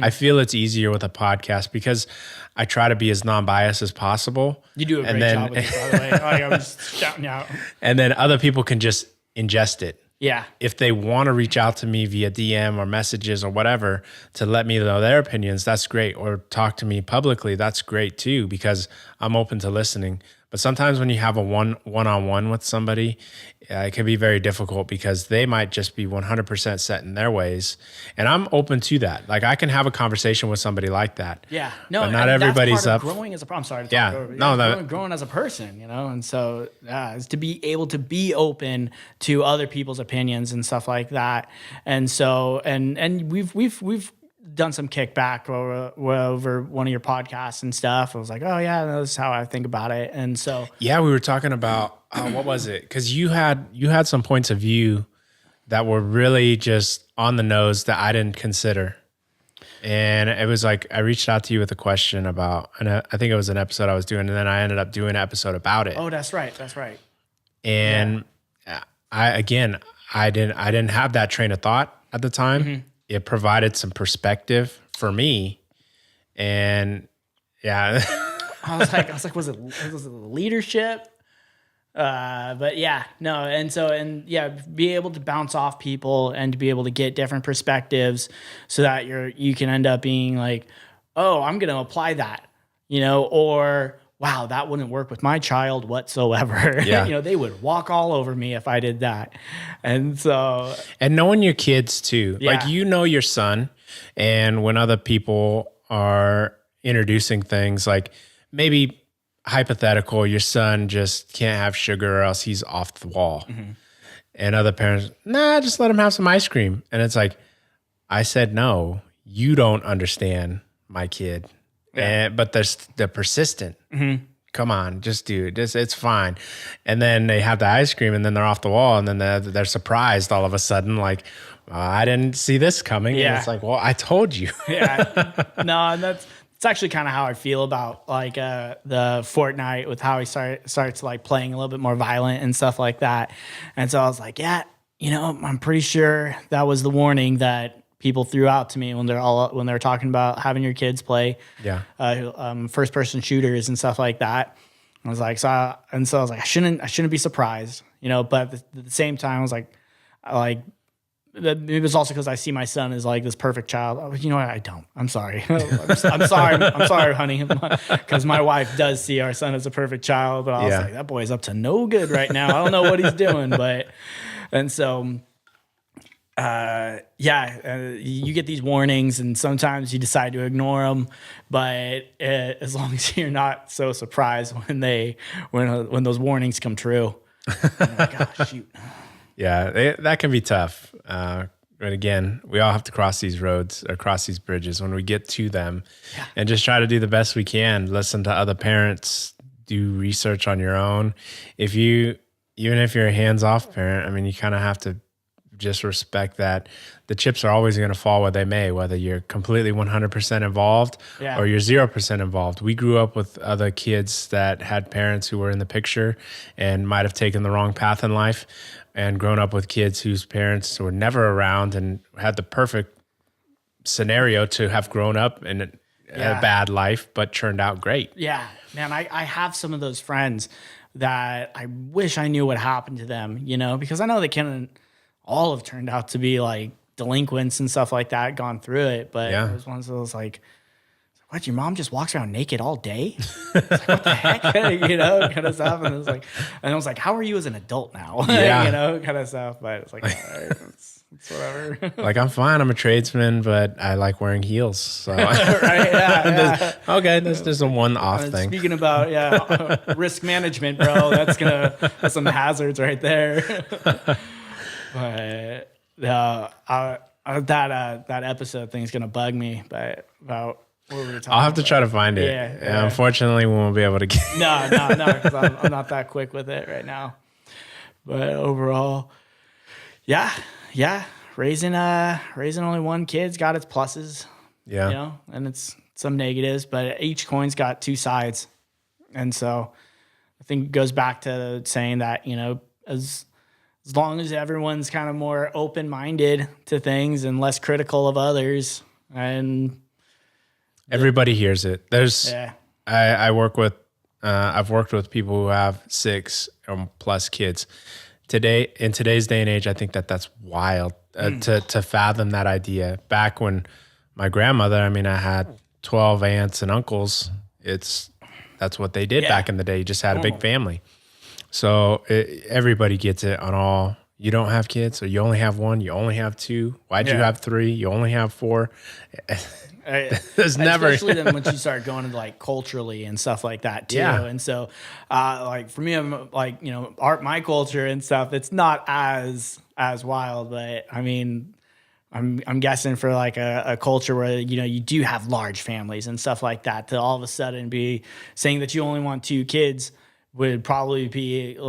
I feel it's easier with a podcast because I try to be as non-biased as possible. You do a great job with it, by the way. I was shouting out. And then other people can just ingest it. Yeah. If they want to reach out to me via DM or messages or whatever to let me know their opinions, that's great. Or talk to me publicly, that's great too, because I'm open to listening. But sometimes when you have a one-on-one with somebody, it can be very difficult because they might just be 100% set in their ways. And I'm open to that. Like I can have a conversation with somebody like that. Yeah. No, but not everybody's that's part up. of growing as a I'm sorry. Growing as a person, And so is to be able to be open to other people's opinions and stuff like that. And so, and we've done some kickback over one of your podcasts and stuff. I was like, oh yeah, that's how I think about it. And so, yeah, we were talking about, what was it? Cause you had some points of view that were really just on the nose that I didn't consider. And it was like, I reached out to you with a question about, and I think it was an episode I was doing, and then I ended up doing an episode about it. Oh, that's right. That's right. And I didn't have that train of thought at the time. Mm-hmm. It provided some perspective for me. And yeah, I was like, was it leadership? But yeah, no. And be able to bounce off people and to be able to get different perspectives so that you can end up being like, oh, I'm going to apply that, or wow, that wouldn't work with my child whatsoever. Yeah. They would walk all over me if I did that. And so, and knowing your kids too, like, your son, and when other people are introducing things, like maybe hypothetical, your son just can't have sugar or else he's off the wall. Mm-hmm. And other parents, just let him have some ice cream. And it's like, I said, no, you don't understand my kid. Yeah. But they're persistent. Mm-hmm. Come on, just do it. It's fine. And then they have the ice cream and then they're off the wall and then they're surprised all of a sudden, like, I didn't see this coming. Yeah. And it's like, well, I told you. Yeah. No, and it's actually kind of how I feel about like the Fortnite, with how he starts like playing a little bit more violent and stuff like that. And so I was like, I'm pretty sure that was the warning that people threw out to me when they're talking about having your kids play first person shooters and stuff like that. I was like, I was like, I shouldn't be surprised, but at the same time, I was like, it was also because I see my son as like this perfect child. I was, I don't. I'm sorry. I'm sorry. I'm sorry, honey, because my wife does see our son as a perfect child. But I was like, that boy's up to no good right now. I don't know what he's doing, and so. You get these warnings and sometimes you decide to ignore them, but as long as you're not so surprised when those warnings come true. And like, oh, shoot. Yeah, that can be tough. But again, we all have to cross these roads or cross these bridges when we get to them, and just try to do the best we can. Listen to other parents, do research on your own. Even if you're a hands-off parent, I mean, you kind of have to just respect that the chips are always going to fall where they may, whether you're completely 100% involved or you're 0% involved. We grew up with other kids that had parents who were in the picture and might have taken the wrong path in life, and grown up with kids whose parents were never around and had the perfect scenario to have grown up in a bad life, but turned out great. Yeah, man, I have some of those friends that I wish I knew what happened to them, because I know they can all have turned out to be like delinquents and stuff like that, gone through it. But it was one of those like, what, your mom just walks around naked all day? It's like, what the heck? Kind of stuff. And I was like, how are you as an adult now? Kind of stuff. But it's like, all right, it's whatever. Like, I'm fine. I'm a tradesman, but I like wearing heels. So right, okay, that's just a one-off thing. Speaking about risk management, bro, that's some hazards right there. But that episode thing's gonna bug me. But about what we were talking I'll have to about. try to find it. Yeah. Unfortunately, we won't be able to get. No, because I'm not that quick with it right now. But overall, yeah, raising only one kid's got its pluses. Yeah, and it's some negatives, but each coin's got two sides, and so I think it goes back to saying that as long as everyone's kind of more open-minded to things and less critical of others, and everybody hears it. I've worked with people who have 6 or plus kids. In today's day and age, I think that's wild to fathom that idea. Back when my grandmother, I had 12 aunts and uncles. That's what they did back in the day. You just had a big family. So everybody gets it on all. You don't have kids, or you only have 1. You only have 2. Why'd you have 3? You only have 4. There's never, especially then once you start going into like culturally and stuff like that too. Yeah. And so, like for me, I'm like my culture and stuff. It's not as wild, but I'm guessing for like a culture where you do have large families and stuff like that, to all of a sudden be saying that you only want 2 kids would probably be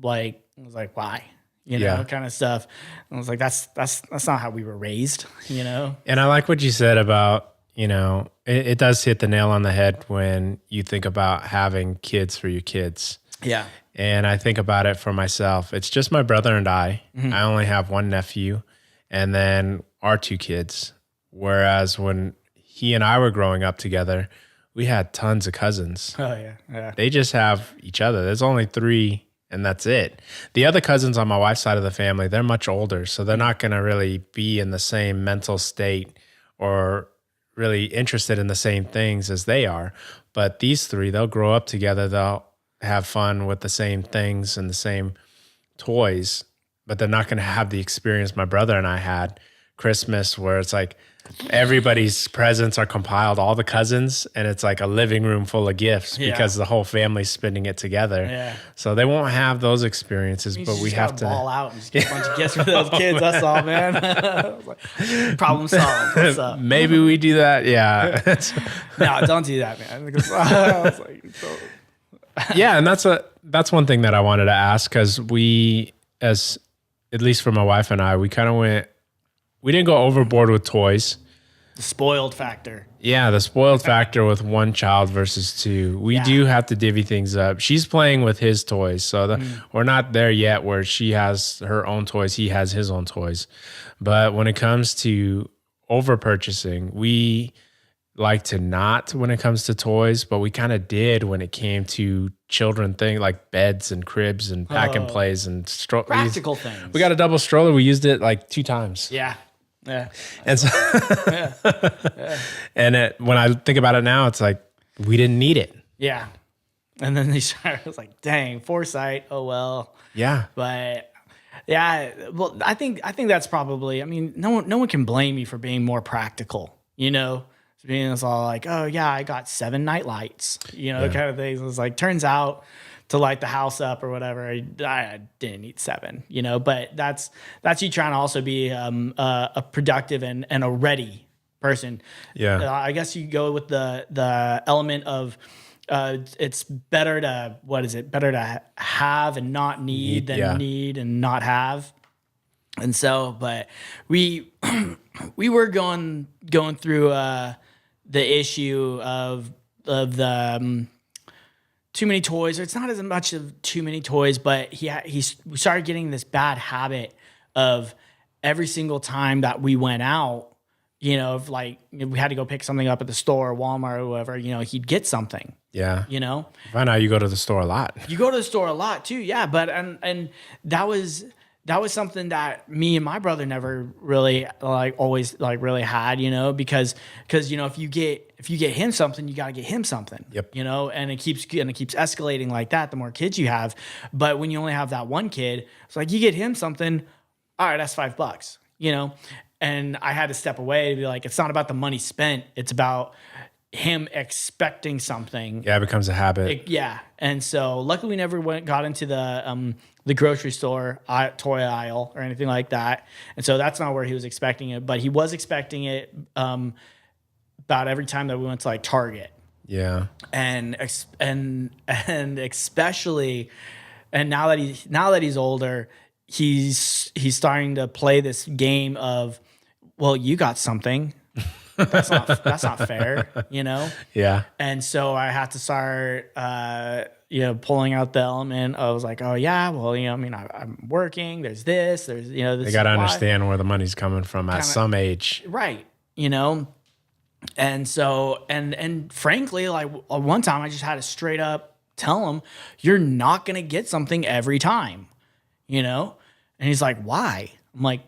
like, I was like, why? Kind of stuff. And I was like, that's not how we were raised, And I like what you said about, it does hit the nail on the head when you think about having kids for your kids. Yeah. And I think about it for myself. It's just my brother and I. Mm-hmm. I only have 1 nephew and then our 2 kids. Whereas when he and I were growing up together, we had tons of cousins. Oh, yeah. They just have each other. There's only 3, and that's it. The other cousins on my wife's side of the family, they're much older, so they're not going to really be in the same mental state or really interested in the same things as they are. But these 3, they'll grow up together. They'll have fun with the same things and the same toys, but they're not going to have the experience my brother and I had Christmas, where it's like everybody's presents are compiled, all the cousins, and it's like a living room full of gifts because the whole family's spending it together. Yeah. So they won't have those experiences, but we have to ball out and just get a bunch of gifts for those kids. That's all, man. Problem solved. What's up? Maybe we do that. Yeah. No, don't do that, man. Because I was like, yeah, and that's one thing that I wanted to ask, because we, as at least for my wife and I, we didn't go overboard with toys. The spoiled factor. Yeah, the spoiled factor with 1 child versus 2. We do have to divvy things up. She's playing with his toys, so we're not there yet where she has her own toys, he has his own toys. But when it comes to over purchasing, we like to not when it comes to toys, but we kind of did when it came to children things like beds and cribs and pack and plays and practical things. We got a double stroller. We used it like 2 times. Yeah. Yeah. And so, and when I think about it now, it's like, we didn't need it. Yeah. And then I was like, dang, foresight. Oh, well. Yeah. But yeah, well, I think that's probably, no one can blame you for being more practical, being it's all like, oh yeah, I got 7 night lights, kind of things. It's like, turns out to light the house up or whatever. I didn't need 7, you know, but that's you trying to also be a productive and a ready person. Yeah. I guess you go with the element of it's better to, better to have and not need than need and not have. And so, but we were going through the issue of the too many toys. Or it's not as much of too many toys, but we started getting this bad habit of every single time that we went out, you know, if like if we had to go pick something up at the store, or Walmart, or whatever, you know, he'd get something. Yeah. You know, I know you go to the store a lot. You go to the store a lot too. Yeah. But, and that was something that me and my brother never really always really had, you know, because, you know, if you get him something, you got to get him something. Yep. You know, and it keeps escalating like that the more kids you have. But when you only have that one kid, it's like you get him something, all right, that's $5, you know. And I had to step away to be like, it's not about the money spent, it's about him expecting something. Yeah, it becomes a habit. And so luckily we never got into the grocery store toy aisle or anything like that. And so that's not where he was expecting it, but he was expecting it about every time that we went to like Target. Yeah. And especially, and now that he's older, he's starting to play this game of, well, you got something. That's not fair, you know? Yeah. And so I had to start, you know, pulling out the element. I was like, oh yeah, well, you know, I mean, I'm working, there's, you know, this. They got to understand where the money's coming from at some age. Right. You know? And so, and frankly, like one time I just had to straight up tell him, you're not going to get something every time, you know? And he's like, why? I'm like,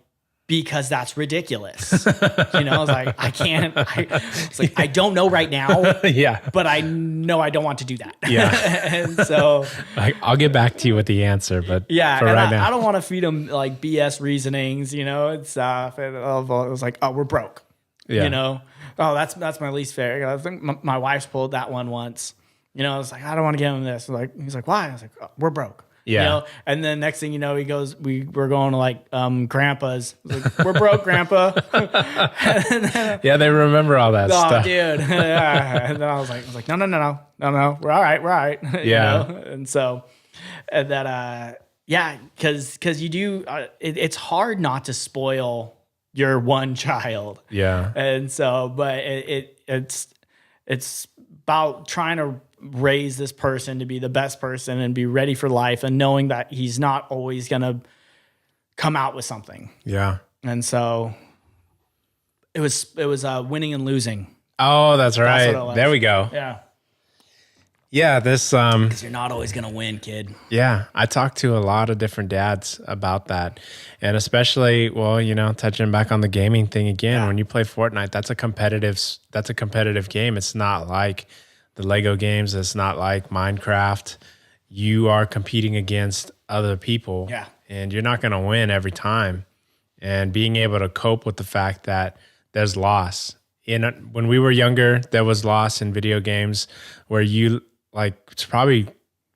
because that's ridiculous. You know, I was like, it's like, I don't know right now. Yeah. But I know I don't want to do that. Yeah. And so like, I'll get back to you with the answer, but yeah, for right now. I don't want to feed him like BS reasonings, you know, and stuff. And it was like, oh, we're broke. Yeah. You know, oh, that's my least favorite. I think my wife's pulled that one once. You know, I was like, I don't want to give him this. He's like, why? I was like, oh, we're broke. Yeah. You know? And then next thing you know, he goes, we're going to like grandpa's. Like, we're broke, grandpa. Yeah, they remember all that stuff. Oh, dude. Yeah. And then I was like, no. We're all right. We're all right. Yeah. You know? And so, and that, yeah, because you do, it's hard not to spoil your one child. Yeah. And so, but it's about trying to raise this person to be the best person and be ready for life, and knowing that he's not always going to come out with something. Yeah. And so it was winning and losing. Oh, that's right. That's what it was. There we go. Yeah. Yeah. This, Because you're not always going to win, kid. yeah, I talked to a lot of different dads about that. And especially, well, you know, touching back on the gaming thing again, when you play Fortnite, that's a competitive game. It's not like the Lego games. It's not like Minecraft. You are competing against other people. Yeah. And you're not going to win every time. And being able to cope with the fact that there's loss. When we were younger, there was loss in video games where it's probably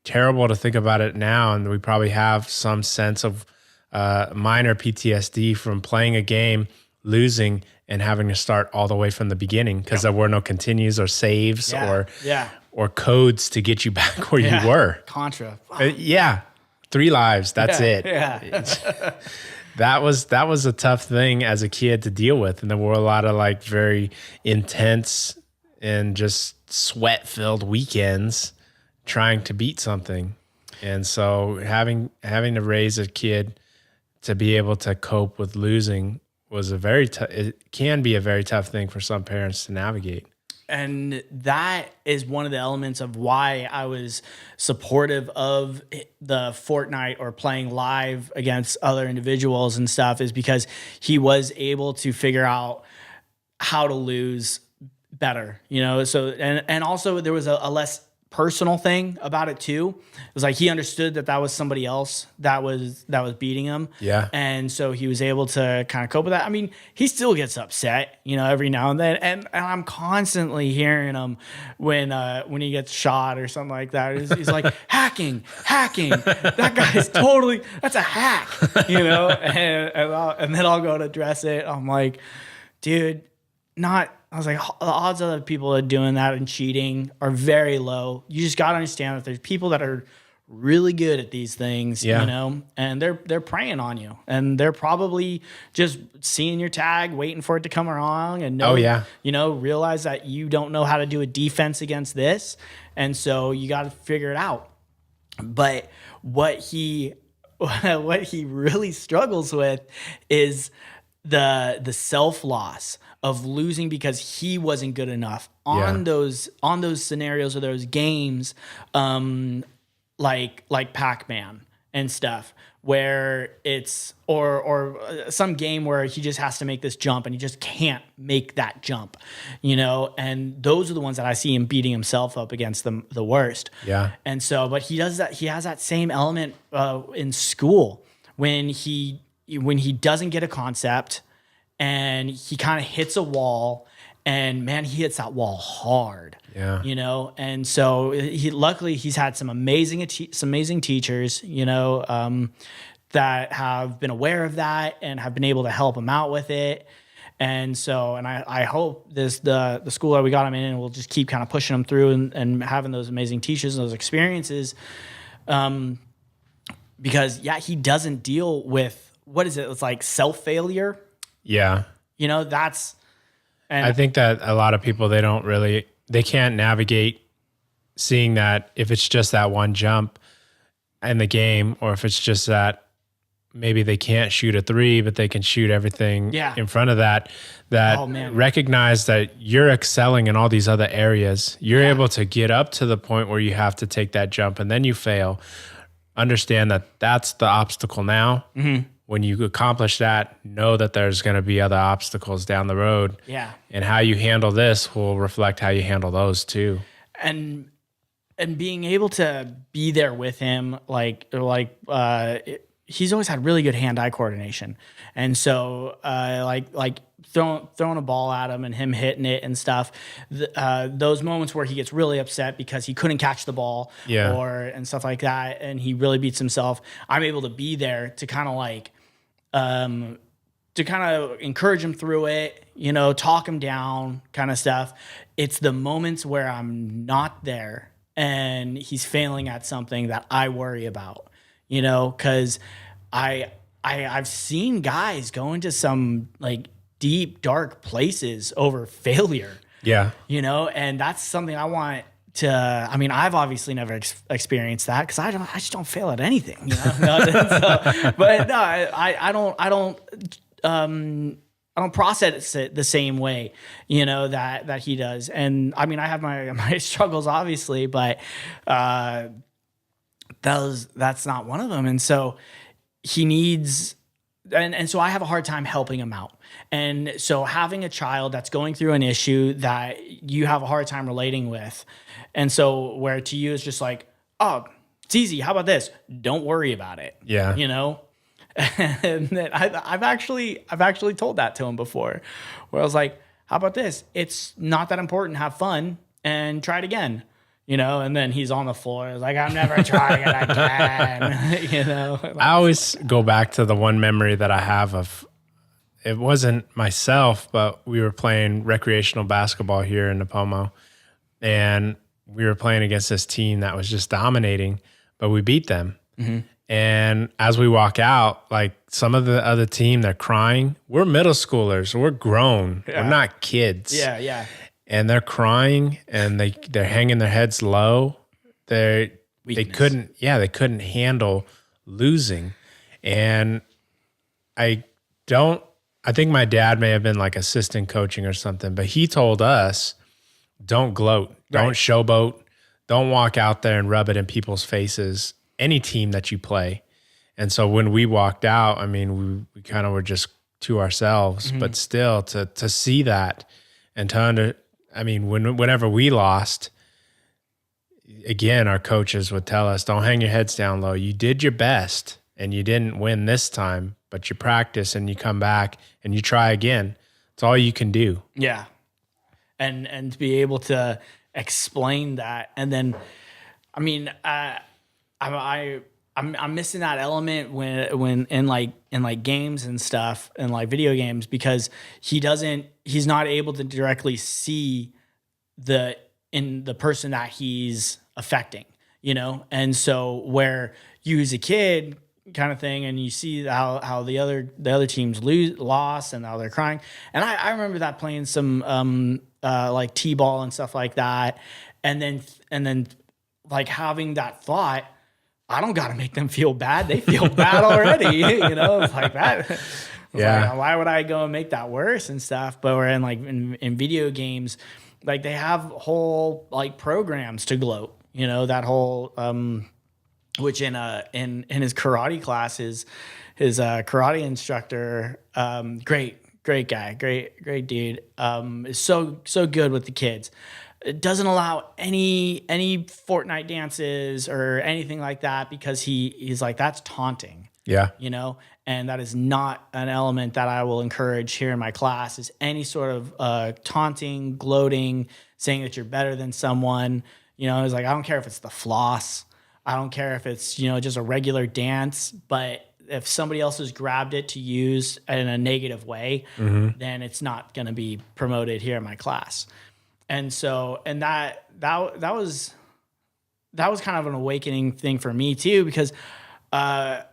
terrible to think about it now, and we probably have some sense of minor PTSD from playing a game, losing, and having to start all the way from the beginning because there were no continues or saves or codes to get you back where you were. Contra. 3 lives. That's it. Yeah. That was a tough thing as a kid to deal with, and there were a lot of like very intense and just sweat-filled weekends trying to beat something. And so having to raise a kid to be able to cope with losing was it can be a very tough thing for some parents to navigate. And that is one of the elements of why I was supportive of the Fortnite or playing live against other individuals and stuff, is because he was able to figure out how to lose better, you know? So, and also there was a less personal thing about it too. It was like he understood that was somebody else that was beating him. Yeah. And so he was able to kind of cope with that. I mean, he still gets upset, every now and then. And I'm constantly hearing him when he gets shot or something like that. He's like, hacking. That guy's that's a hack, and then I'll go to address it. I'm like, dude, I was like, the odds of the people that are doing that and cheating are very low. You just got to understand that there's people that are really good at these things, and they're preying on you, and they're probably just seeing your tag, waiting for it to come along, and realize that you don't know how to do a defense against this, and so you got to figure it out. But what he really struggles with is the self-loss of losing because he wasn't good enough on those scenarios or those games, like Pac-Man and stuff, where it's or some game where he just has to make this jump and he just can't make that jump, and those are the ones that I see him beating himself up against the worst. Yeah. And so, but he has that same element in school when he doesn't get a concept and he kind of hits a wall, and man, he hits that wall hard. Yeah. And so luckily he's had some amazing teachers, that have been aware of that and have been able to help him out with it. And so, and I hope the school that we got him in will just keep kind of pushing him through and having those amazing teachers and those experiences. Because he doesn't deal with, what is it? It's like self-failure. Yeah. I think that a lot of people, they can't navigate seeing that if it's just that one jump in the game, or if it's just that maybe they can't shoot a three, but they can shoot everything in front of that recognize that you're excelling in all these other areas. You're able to get up to the point where you have to take that jump and then you fail. Understand that that's the obstacle now. Mm-hmm. When you accomplish that, know that there's going to be other obstacles down the road. Yeah. And how you handle this will reflect how you handle those too. And being able to be there with him, he's always had really good hand-eye coordination. And so, throwing a ball at him and him hitting it and stuff, those moments where he gets really upset because he couldn't catch the ball and stuff like that, and he really beats himself, I'm able to be there to kind of encourage him through it, talk him down kind of stuff. It's the moments where I'm not there and he's failing at something that I worry about, because I've seen guys go into some deep, dark places over failure. Yeah. And that's something I want to, I've obviously never experienced that because I just don't fail at anything, but no, I don't process it the same way, that he does. And I have my struggles obviously, but that's not one of them. And so he needs, and so I have a hard time helping him out. And so having a child that's going through an issue that you have a hard time relating with, and so where to you it's just like, oh, it's easy. How about this? Don't worry about it. Yeah. And then I've actually told that to him before, where I was like, how about this? It's not that important. Have fun and try it again. And then he's on the floor. Like, I'm never trying it again. I always go back to the one memory that I have of, it wasn't myself, but we were playing recreational basketball here in Napomo, and we were playing against this team that was just dominating, but we beat them. Mm-hmm. And as we walk out, some of the other team, they're crying. We're middle schoolers. We're grown. Yeah. We're not kids. Yeah, yeah. And they're crying and they're hanging their heads low. They couldn't handle losing. And I think my dad may have been assistant coaching or something, but he told us, don't gloat, don't showboat, don't walk out there and rub it in people's faces, any team that you play. And so when we walked out, we kind of were just to ourselves, mm-hmm. but still to see that and whenever we lost, again, our coaches would tell us, don't hang your heads down low. You did your best and you didn't win this time, but you practice and you come back and you try again. It's all you can do. Yeah. And to be able to explain that. And then, I mean, I'm missing that element when in like games and stuff and like video games, because he's not able to directly see the person that he's affecting, you know? And so where you as a kid kind of thing, and you see how the other teams lost and how they're crying. And I remember that playing some like T-ball and stuff like that. And then like having that thought, I don't got to make them feel bad. They feel bad already, you know, it's like that. Yeah. Like, why would I go and make that worse and stuff? But we're in video games, like they have whole like programs to gloat, you know, that whole, which in his karate classes, his karate instructor, great guy, great dude, is so good with the kids. It doesn't allow any Fortnite dances or anything like that, because he's like, that's taunting. Yeah. You know, and that is not an element that I will encourage here in my class, is any sort of taunting, gloating, saying that you're better than someone. You know, it's like, I don't care if it's the floss. I don't care if it's, you know, just a regular dance, but if somebody else has grabbed it to use in a negative way, then it's not going to be promoted here in my class. And so, and that was kind of an awakening thing for me too, because, like,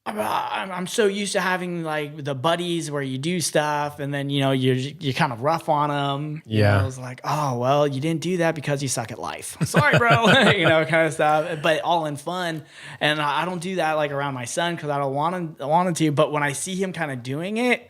I'm so used to having like the buddies where you do stuff and then, you know, you're kind of rough on them. Yeah. You know, it's like, oh, well, you didn't do that because you suck at life. Sorry, bro. You know, kind of stuff, but all in fun. And I don't do that like around my son, because I don't want him to. But when I see him kind of doing it,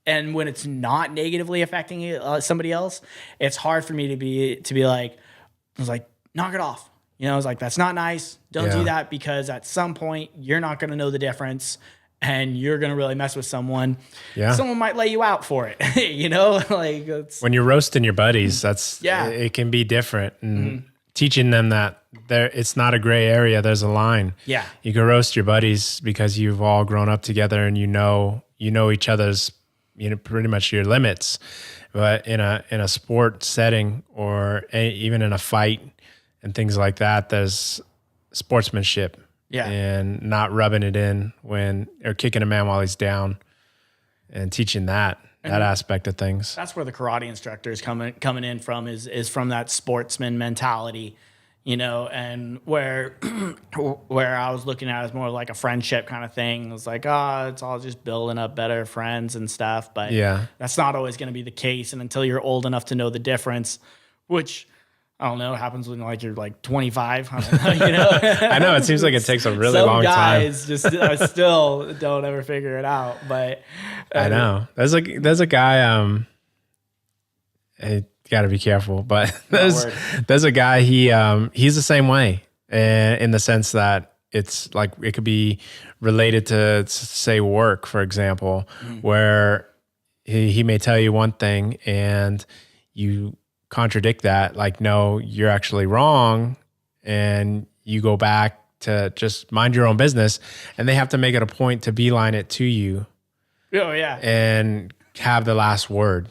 and when it's not negatively affecting somebody else, it's hard for me to be like, I was like, knock it off. You know, I was like, that's not nice. Don't do that, because at some point you're not going to know the difference and you're going to really mess with someone. Yeah. Someone might lay you out for it, you know, like when you're roasting your buddies, it can be different. And teaching them that it's not a gray area. There's a line. Yeah. You can roast your buddies because you've all grown up together and you know each other's, you know, pretty much your limits. But in a sport setting or even in a fight and things like that, there's sportsmanship. Yeah. And not rubbing it in or kicking a man while he's down, and teaching that aspect of things. That's where the karate instructor is coming in from, is from that sportsman mentality, you know, and where I was looking at it as more like a friendship kind of thing. It was like, it's all just building up better friends and stuff. But that's not always going to be the case. And until you're old enough to know the difference, which, I don't know, happens when like you're like 25. I don't know, you know. I know, it seems like it takes a really long time. Some guys just still don't ever figure it out. But I know there's a guy. You got to be careful, but there's a guy. He's the same way, in the sense that it's like it could be related to, say, work, for example, where he may tell you one thing and you contradict that, like, no, you're actually wrong, and you go back to just mind your own business, and they have to make it a point to beeline it to you. Oh yeah. And have the last word.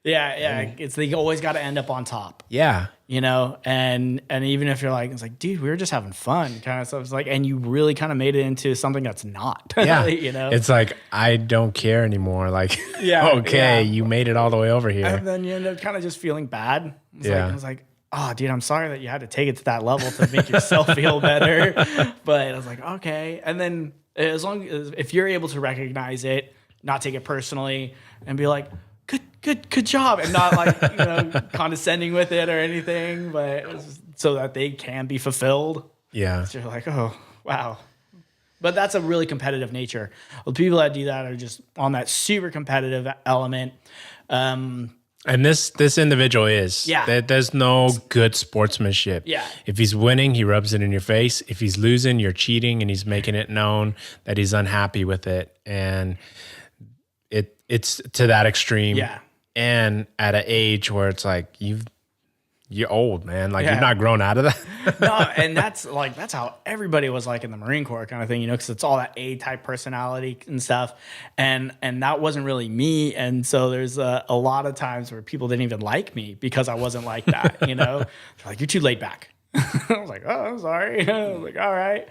Yeah. It's they always got to end up on top. Yeah. You know, and even if you're like, it's like, dude, we were just having fun kind of stuff. It's like, and you really kind of made it into something that's not. Yeah. You know, it's like, I don't care anymore. Like, you made it all the way over here. And then you end up kind of just feeling bad. I was like, oh, dude, I'm sorry that you had to take it to that level to make yourself feel better. But I was like, okay. And then as long as, if you're able to recognize it, not take it personally, and be like, good job, and not like, you know, condescending with it or anything, but so that they can be fulfilled. Yeah. So you're like, oh, wow. But that's a really competitive nature. Well, the people that do that are just on that super competitive element. And this individual is. Yeah. There's no good sportsmanship. Yeah. If he's winning, he rubs it in your face. If he's losing, you're cheating, and he's making it known that he's unhappy with it. And it's to that extreme. Yeah. and at an age where it's like you're old, man. Like you're not grown out of that. No, and that's how everybody was like in the Marine Corps kind of thing, because it's all that A-type personality and stuff, and that wasn't really me. And so there's a lot of times where people didn't even like me because I wasn't like that. They're like, you're too laid back. I was like, oh, I'm sorry. I was like, all right.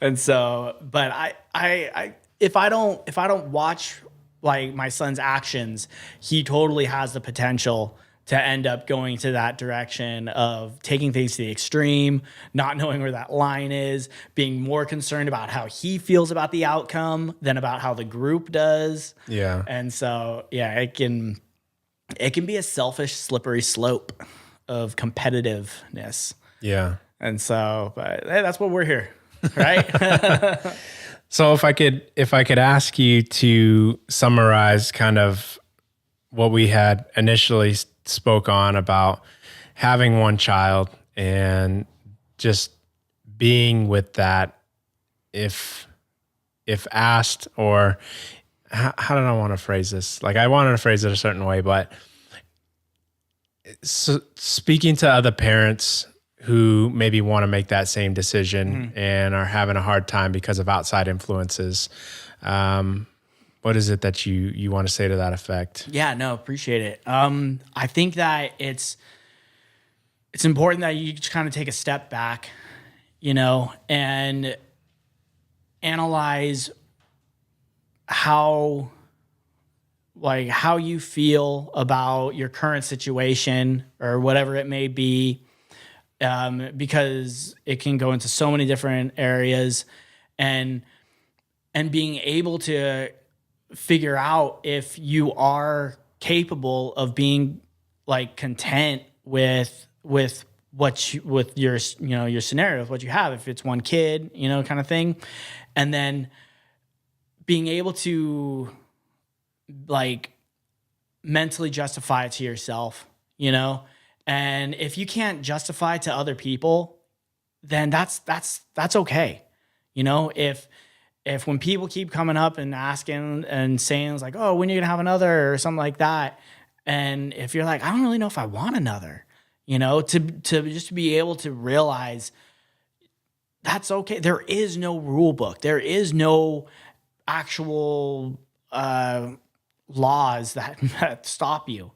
And so, but I if I don't watch like my son's actions, he totally has the potential to end up going to that direction of taking things to the extreme, not knowing where that line is, being more concerned about how he feels about the outcome than about how the group does. Yeah. And so, it can be a selfish, slippery slope of competitiveness. Yeah. And so, but hey, that's what we're here, right? So if I could ask you to summarize kind of what we had initially spoke on about having one child and just being with that, if asked, or how did I want to phrase this? Like I wanted to phrase it a certain way, but so speaking to other parents who maybe want to make that same decision and are having a hard time because of outside influences, what is it that you want to say to that effect? Yeah, no, appreciate it. I think that it's important that you just kind of take a step back, and analyze how you feel about your current situation or whatever it may be, because it can go into so many different areas, and being able to figure out if you are capable of being like content with your scenario, with what you have, if it's one kid, kind of thing. And then being able to like mentally justify it to yourself, and if you can't justify to other people, then that's okay. If when people keep coming up and asking and saying like, oh, when are you gonna have another or something like that, and if you're like, I don't really know if I want another, to just be able to realize that's okay. There is no rule book. There is no actual laws that stop you,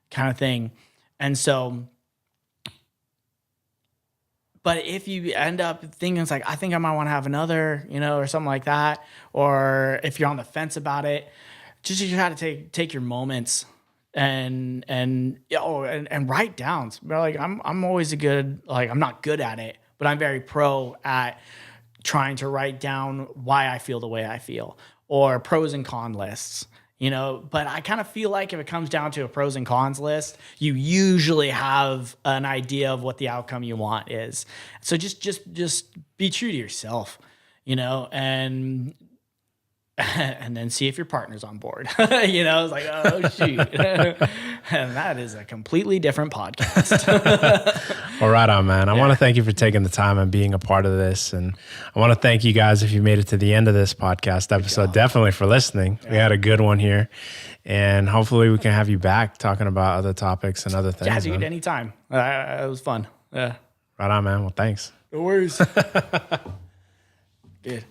kind of thing. And so, but if you end up thinking it's like, I think I might want to have another, or something like that, or if you're on the fence about it, just you got to take your moments and write down. Like I'm always I'm not good at it, but I'm very pro at trying to write down why I feel the way I feel, or pros and con lists. But I kind of feel like if it comes down to a pros and cons list, you usually have an idea of what the outcome you want is. So just be true to yourself, and then see if your partner's on board. It's like, oh shoot. And that is a completely different podcast. Well, right on, man. I want to thank you for taking the time and being a part of this. And I want to thank you guys if you made it to the end of this podcast episode, definitely for listening. Yeah. We had a good one here. And hopefully we can have you back talking about other topics and other things. Yeah, dude, anytime. It was fun. Yeah. Right on, man. Well, thanks. No worries. Good.